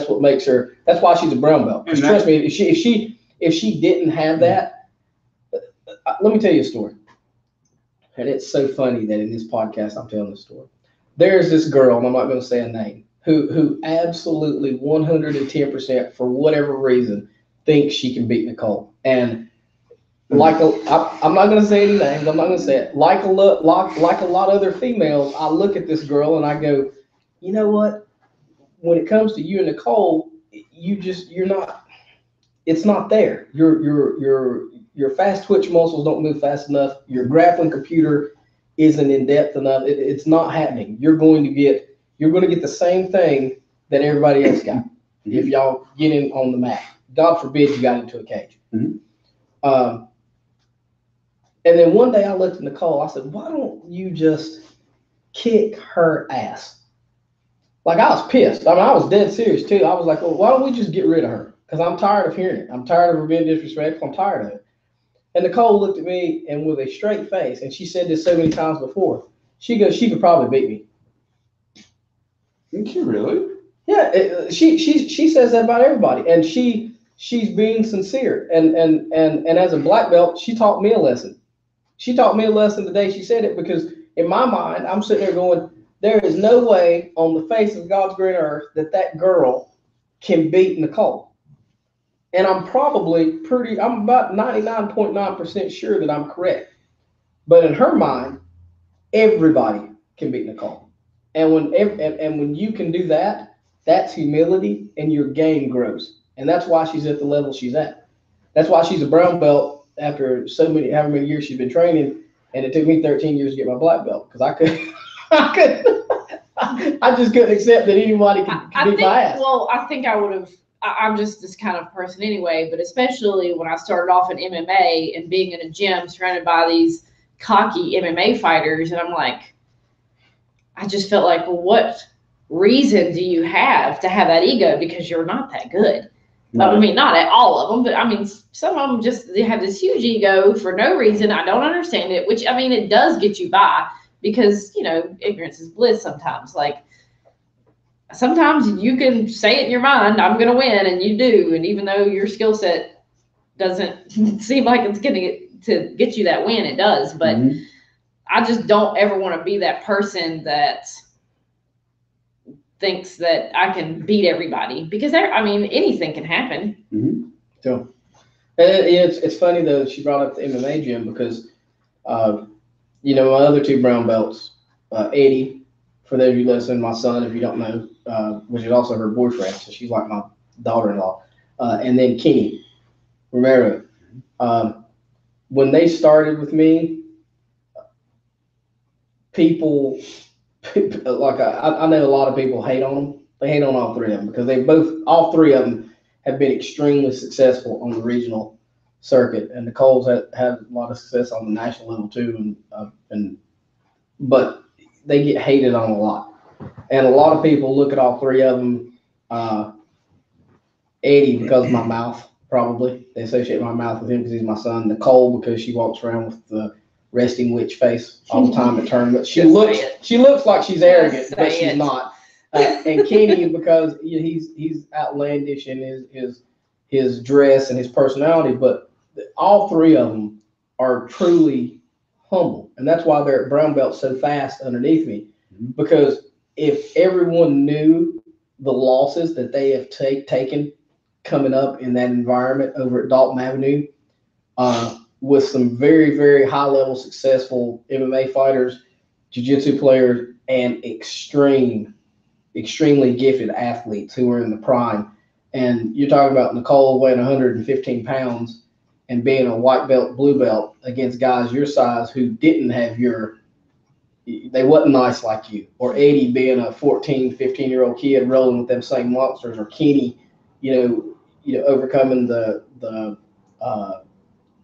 S2: what makes her. That's why she's a brown belt. Because trust me, if she didn't have that, let me tell you a story. And it's so funny that in this podcast I'm telling this story. There's this girl, and I'm not going to say a name, who absolutely 110% for whatever reason thinks she can beat Nicole. And I'm not going to say any names. I'm not going to say it. Like a lot of other females, I look at this girl and I go, you know what? When it comes to you and Nicole, you're not. It's not there. your fast twitch muscles don't move fast enough. Your grappling computer isn't in depth enough. It's not happening. You're going to get the same thing that everybody else got if y'all get in on the mat. God forbid you got into a cage.
S1: Mm-hmm.
S2: And then one day I looked at Nicole. I said, "Why don't you just kick her ass?" Like, I was pissed. I mean, I was dead serious too. I was like, "Well, why don't we just get rid of her? Because I'm tired of hearing it. I'm tired of her being disrespectful. I'm tired of it." And Nicole looked at me and with a straight face, and she said this so many times before. She goes, "She could probably beat me."
S1: Did she really?
S2: Yeah, she says that about everybody, and she's being sincere. And as a black belt, she taught me a lesson. She taught me a lesson the day she said it, because in my mind, I'm sitting there going, there is no way on the face of God's green earth that girl can beat Nicole. And I'm about 99.9% sure that I'm correct. But in her mind, everybody can beat Nicole. And when you can do that, that's humility, and your game grows. And that's why she's at the level she's at. That's why she's a brown belt after however many years she's been training. And it took me 13 years to get my black belt, because I just couldn't accept that anybody could beat my ass.
S4: Well, I think I would have. I'm just this kind of person anyway, but especially when I started off in MMA and being in a gym surrounded by these cocky MMA fighters, and I'm like, I just felt like, well, what reason do you have to have that ego? Because you're not that good.
S1: Right.
S4: I mean, not at all of them, but I mean, some of them they have this huge ego for no reason. I don't understand it, which, I mean, it does get you by, because, ignorance is bliss sometimes. Like, sometimes you can say it in your mind, I'm going to win, and you do. And even though your skill set doesn't seem like it's going to get you that win, it does. But I just don't ever want to be that person that thinks that I can beat everybody, because anything can happen.
S1: Mm-hmm.
S2: So, it's funny though she brought up the MMA gym, because my other two brown belts, Eddie, for those of you listening, my son, if you don't know, which is also her boyfriend, so she's like my daughter-in-law, and then Kenny Romero. When they started with me, people like I know a lot of people hate on them. They hate on all three of them, because all three of them have been extremely successful on the regional circuit, and Nicole's had a lot of success on the national level too. But they get hated on a lot, and a lot of people look at all three of them. Eddie, because of my mouth, probably they associate my mouth with him because he's my son. Nicole, because she walks around with the resting witch face all the time at tournaments. She looks like she's arrogant, but she's not. And Kenny, because he's outlandish in his dress and his personality, but all three of them are truly humble, and that's why they're at brown belt so fast underneath me. Because if everyone knew the losses that they have taken coming up in that environment over at Dalton Avenue, with some very, very high-level successful MMA fighters, jiu-jitsu players, and extremely gifted athletes who are in the prime. And you're talking about Nicole weighing 115 pounds and being a white belt, blue belt against guys your size who didn't have they wasn't nice like you. Or Eddie being a 14, 15-year-old kid rolling with them same monsters. Or Kenny, overcoming the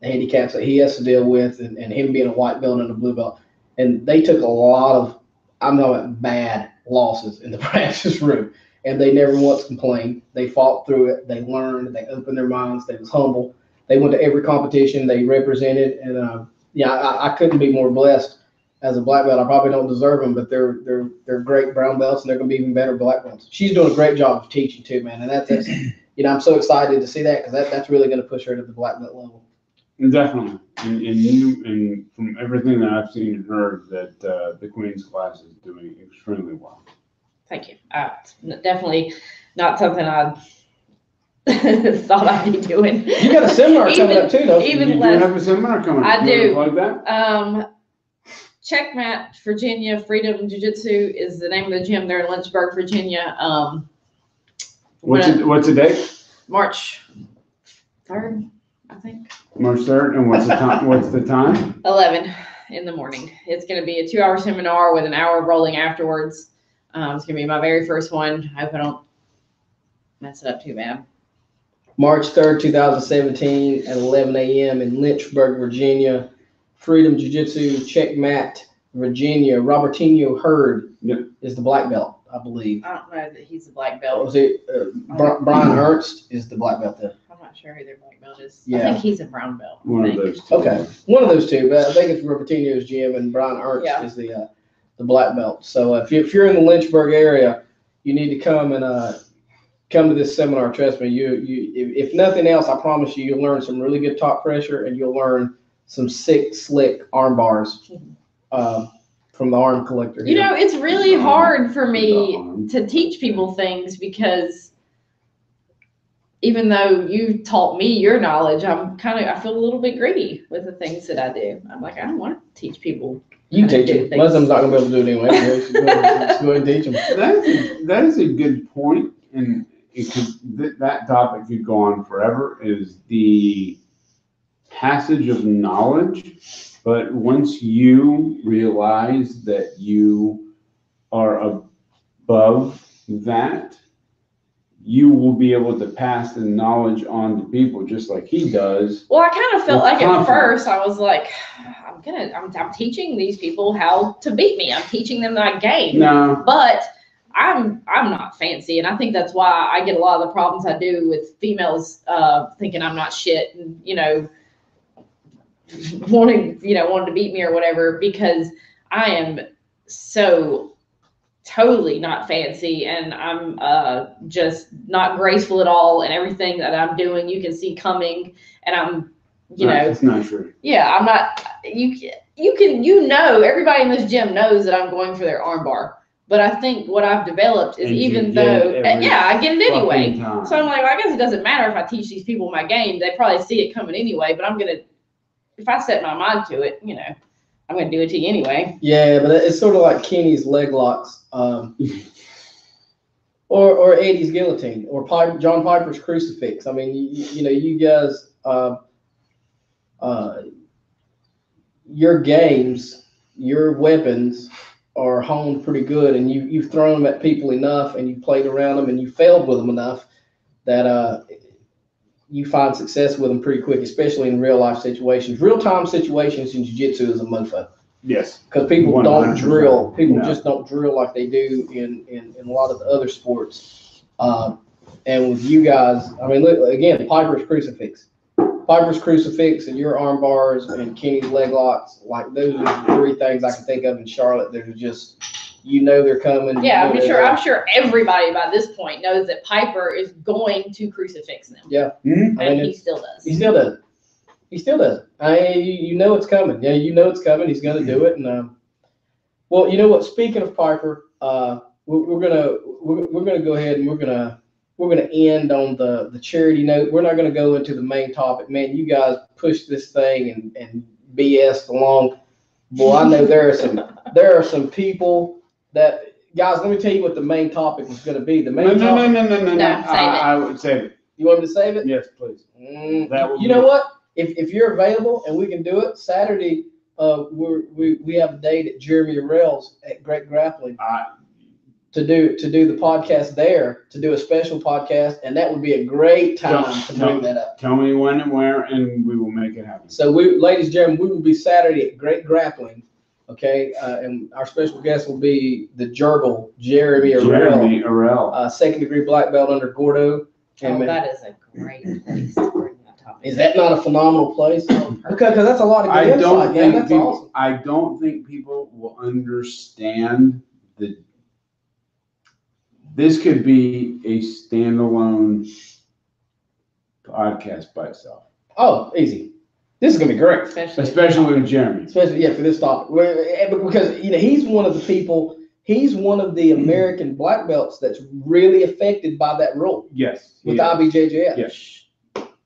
S2: handicaps that he has to deal with, and him being a white belt and a blue belt. And they took a lot of, I'm talking about bad losses in the practice room, and they never once complained. They fought through it. They learned. They opened their minds. They was humble. They went to every competition they represented, and I couldn't be more blessed as a black belt. I probably don't deserve them, but they're great brown belts, and they're going to be even better black belts. She's doing a great job of teaching too, man, and that's I'm so excited to see that, because that's really going to push her to the black belt level.
S1: Definitely, and from everything that I've seen and heard, that the Queen's class is doing extremely well.
S4: Thank you. Definitely not something I thought I'd be doing.
S2: You got a seminar coming up too, though.
S1: You do have a seminar coming up.
S4: I do.
S1: Plug that?
S4: Checkmat Virginia Freedom Jiu-Jitsu is the name of the gym there in Lynchburg, Virginia.
S1: What's the date?
S4: March 3rd. I think.
S1: March 3rd, and what's the time? What's the time?
S4: 11 in the morning. It's going to be a 2-hour seminar with an hour of rolling afterwards. It's going to be my very first one. I hope I don't mess it up too bad.
S2: March 3rd, 2017 at 11 a.m. in Lynchburg, Virginia. Freedom Jiu-Jitsu, Checkmat, Virginia. Robertinho Hurd is the black belt, I believe.
S4: I don't know that he's a black belt.
S2: Was it Brian Ernst is the black belt there?
S4: I'm not sure who their black belt is.
S2: Yeah.
S4: I think he's a brown belt.
S1: One of those two.
S2: Okay, one of those two. But I think it's Robertinho's gym, and Brian Ernst
S4: Yeah.
S2: is the black belt. So if you're in the Lynchburg area, you need to come and come to this seminar. Trust me, if nothing else, I promise you, you'll learn some really good top pressure, and you'll learn some sick, slick arm bars from the arm collector.
S4: You know, it's really hard for me
S1: arm.
S4: to teach people things because even though you taught me your knowledge, I feel a little bit greedy with the things that I do. I'm like, I don't want to teach people.
S2: You
S4: how to
S2: teach
S4: do
S2: them.
S4: things.
S2: Most of them's not gonna be able to do it anyway. Just go ahead and teach them.
S1: That is a good point, and that topic could go on forever. Is the passage of knowledge, but once you realize that you are above that, you will be able to pass the knowledge on to people just like he does.
S4: Well, I kind of felt
S1: With
S4: like at
S1: confidence.
S4: first I was like, I'm teaching these people how to beat me. I'm teaching them my game.
S1: No,
S4: But I'm not fancy, and I think that's why I get a lot of the problems I do with females thinking I'm not shit, and wanting to beat me or whatever, because I am so totally not fancy, and I'm just not graceful at all, and everything that I'm doing you can see coming, and I'm
S1: it's not true.
S4: yeah, I'm not. Everybody in this gym knows that I'm going for their armbar. But I think what I've developed is,
S1: And you
S4: even
S1: get
S4: though,
S1: it every
S4: I get it anyway.
S1: fucking time.
S4: So I'm like, well, I guess it doesn't matter if I teach these people my game. They probably see it coming anyway. But if I set my mind to it, I'm gonna do it to you anyway.
S2: Yeah, but it's sort of like Kenny's leg locks, or Eddie's guillotine, or John Piper's crucifix. I mean, you guys, your games, your weapons are honed pretty good, and you've thrown them at people enough, and you've played around them, and you failed with them enough that you find success with them pretty quick, especially in real life situations. Real time situations in jiu-jitsu is a mofo.
S1: Yes.
S2: Because people don't
S1: 100%.
S2: drill. People
S1: No.
S2: just don't drill like they do in a lot of the other sports. And with you guys, I mean, look, again, Piper's crucifix. Piper's crucifix and your arm bars and Kenny's leg locks, like those are the three things I can think of in Charlotte that are just, they're coming.
S4: Yeah,
S2: you know
S4: I'm sure everybody by this point knows that Piper is going to crucifix them.
S2: Yeah.
S1: Mhm.
S4: And he still does.
S2: He still does. He still does. You know it's coming. Yeah, you know it's coming. He's going to do it. And well, you know what? Speaking of Piper, we're gonna go ahead and we're gonna end on the charity note. We're not gonna go into the main topic. Man, you guys push this thing and BS along. Boy, I know there are some people that, guys. Let me tell you what the main topic was going to be. The main topic.
S1: No.
S4: save it.
S1: I would save it.
S2: You want me to save it?
S1: Yes, please. That would
S2: You
S1: be-
S2: know what? If you're available and we can do it Saturday, we have a date at Jeremy Arell's at Great Grappling to do the podcast there, to do a special podcast, and that would be a great time to bring that up.
S1: Tell me when and where, and we will make it happen.
S2: So ladies and gentlemen, we will be Saturday at Great Grappling, okay, and our special guest will be the Jurgle, Jeremy Arell, second degree black belt under Gordo.
S4: Oh, that is a great place to bring that topic.
S2: Is that not a phenomenal place? Because that's a lot of
S1: I
S2: good
S1: don't
S2: insight, man.
S1: think
S2: That's
S1: people,
S2: awesome.
S1: I don't think people will understand the. This could be a standalone podcast by itself,
S2: Oh, easy. This is gonna be great.
S1: especially with Jeremy.
S2: Especially for this topic, because he's one of the people. He's one of the American black belts that's really affected by that rule
S1: Yes.
S2: with
S1: he is.
S2: IBJJF.
S1: Yes.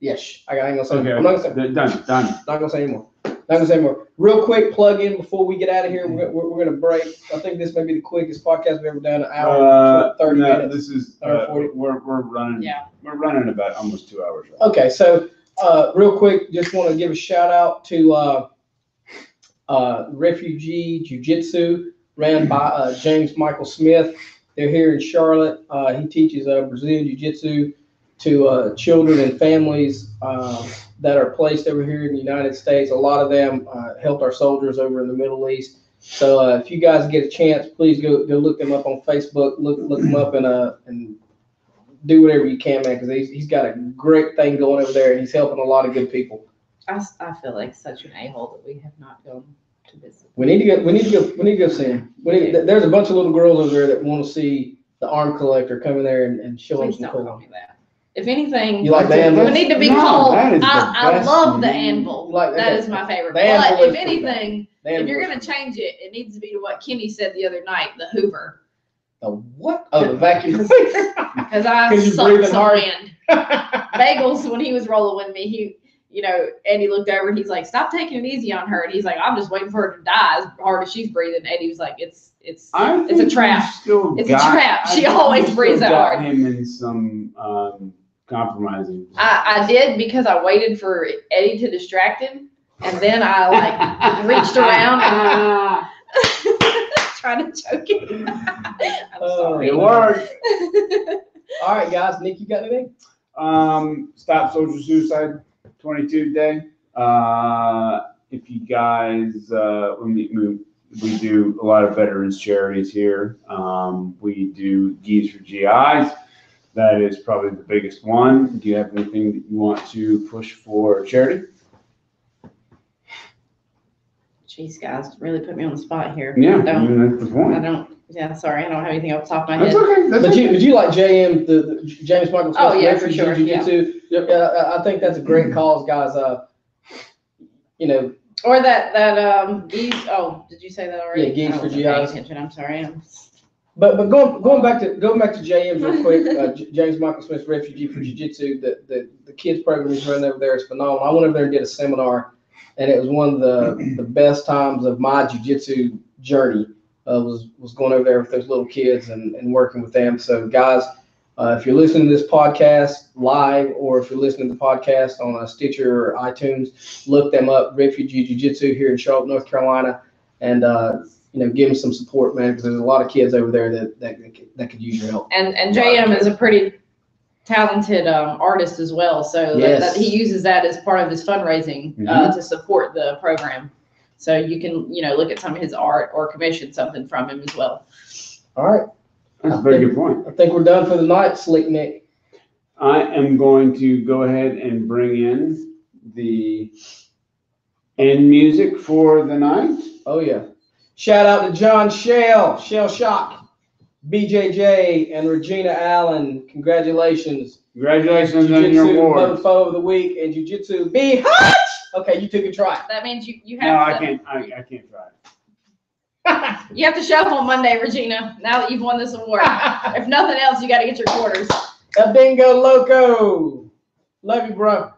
S2: Yes. I ain't gonna say.
S1: Okay.
S2: I'm not gonna say.
S1: Done.
S2: Not gonna say anymore. Not gonna say anymore. Real quick plug in before we get out of here. We're gonna break. I think this may be the quickest podcast we've ever done. An hour, 30
S1: no,
S2: minutes.
S1: This is
S2: Or 40.
S1: we're running.
S4: Yeah.
S1: We're running about almost 2 hours. Right?
S2: Okay, so Real quick, just want to give a shout out to Refugee Jiu-Jitsu, ran by James Michael Smith. They're here in Charlotte. He teaches Brazilian Jiu-Jitsu to children and families that are placed over here in the United States. A lot of them helped our soldiers over in the Middle East. So if you guys get a chance, please go look them up on Facebook. Look them up and do whatever you can, man, because he's got a great thing going over there, and he's helping a lot of good people.
S4: I feel like such an a-hole that we have not gone to visit.
S2: We need to go see him. There's a bunch of little girls over there that want to see the arm collector come in there and show them
S4: Please
S2: some
S4: don't
S2: cool.
S4: call me that. If anything,
S2: You like the anvil?
S4: we need to be
S1: No,
S4: called.
S1: that is the
S4: I
S1: best
S4: love the
S1: name.
S4: anvil.
S2: Like
S4: that is my favorite.
S2: the anvil
S4: But
S2: is
S4: if
S2: pretty
S4: anything, if you're gonna change it, it needs to be to what Kenny said the other night, the Hoover.
S2: The what? Oh, the vacuum cleaner.
S4: Because I
S2: 'Cause you're
S4: sucked
S2: breathing
S4: some
S2: hard.
S4: wind. Bagels, when he was rolling with me, Eddie looked over and he's like, "Stop taking it easy on her." And he's like, "I'm just waiting for her to die as hard as she's breathing." Eddie was like, "It's a trap. It's a trap. She always breathes that hard."
S1: Him in some compromising.
S4: I did because I waited for Eddie to distract him, and then I like reached around and trying to choke him. I'm sorry.
S1: It worked.
S2: All right, guys. Nick, you got anything?
S1: Stop Social Suicide 22 Day. If you guys, we do a lot of veterans charities here. We do Gis for GIs. That is probably the biggest one. Do you have anything that you want to push for charity?
S4: Jeez, guys, really put me on the spot here.
S1: Yeah,
S4: I don't.
S1: that's the point.
S4: Sorry, I don't have anything off the top of my
S1: That's
S4: head.
S1: okay. That's
S2: But
S1: okay.
S2: you like JM, the James Michael Smith?
S4: Oh, yeah, for
S2: Refugee
S4: sure,
S2: Jiu-Jitsu? I think that's a great cause, guys.
S4: Or that Gis. Oh, did you say that already?
S2: Yeah, Gis
S4: I
S2: for
S4: wasn't paying
S2: GIs.
S4: attention. I'm sorry.
S2: But going back to JM real quick, James Michael Smith, Refugee for Jiu-Jitsu, the kids program he's running over there is phenomenal. I went over there and did a seminar, and it was one of the best times of my jiu-jitsu journey. Was going over there with those little kids and working with them. So guys, if you're listening to this podcast live, or if you're listening to the podcast on Stitcher or iTunes, look them up. Refugee Jiu-Jitsu here in Charlotte, North Carolina, and give them some support, man, because there's a lot of kids over there that could use your help.
S4: And JM is a pretty talented artist as well, so
S2: Yes.
S4: that he uses that as part of his fundraising to support the program. So you can look at some of his art or commission something from him as well.
S2: All right.
S1: That's a very good point.
S2: I think we're done for the night, Slick Nick.
S1: I am going to go ahead and bring in the end music for the night.
S2: Oh, yeah. Shout out to John Shell Shock, BJJ, and Regina Allen. Congratulations.
S1: Congratulations on your
S2: Jiu-Jitsu
S1: award.
S2: Mofo of the Week and Jiu-Jitsu Be Hot! Okay, you took a try.
S4: That means you
S1: No,
S4: have
S1: I
S4: to.
S1: can't. I can't try.
S4: You have to show up on Monday, Regina. Now that you've won this award, if nothing else, you got to get your quarters.
S2: A bingo loco. Love you, bro.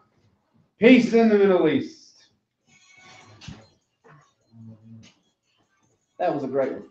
S1: Peace in the Middle East.
S2: That was a great one.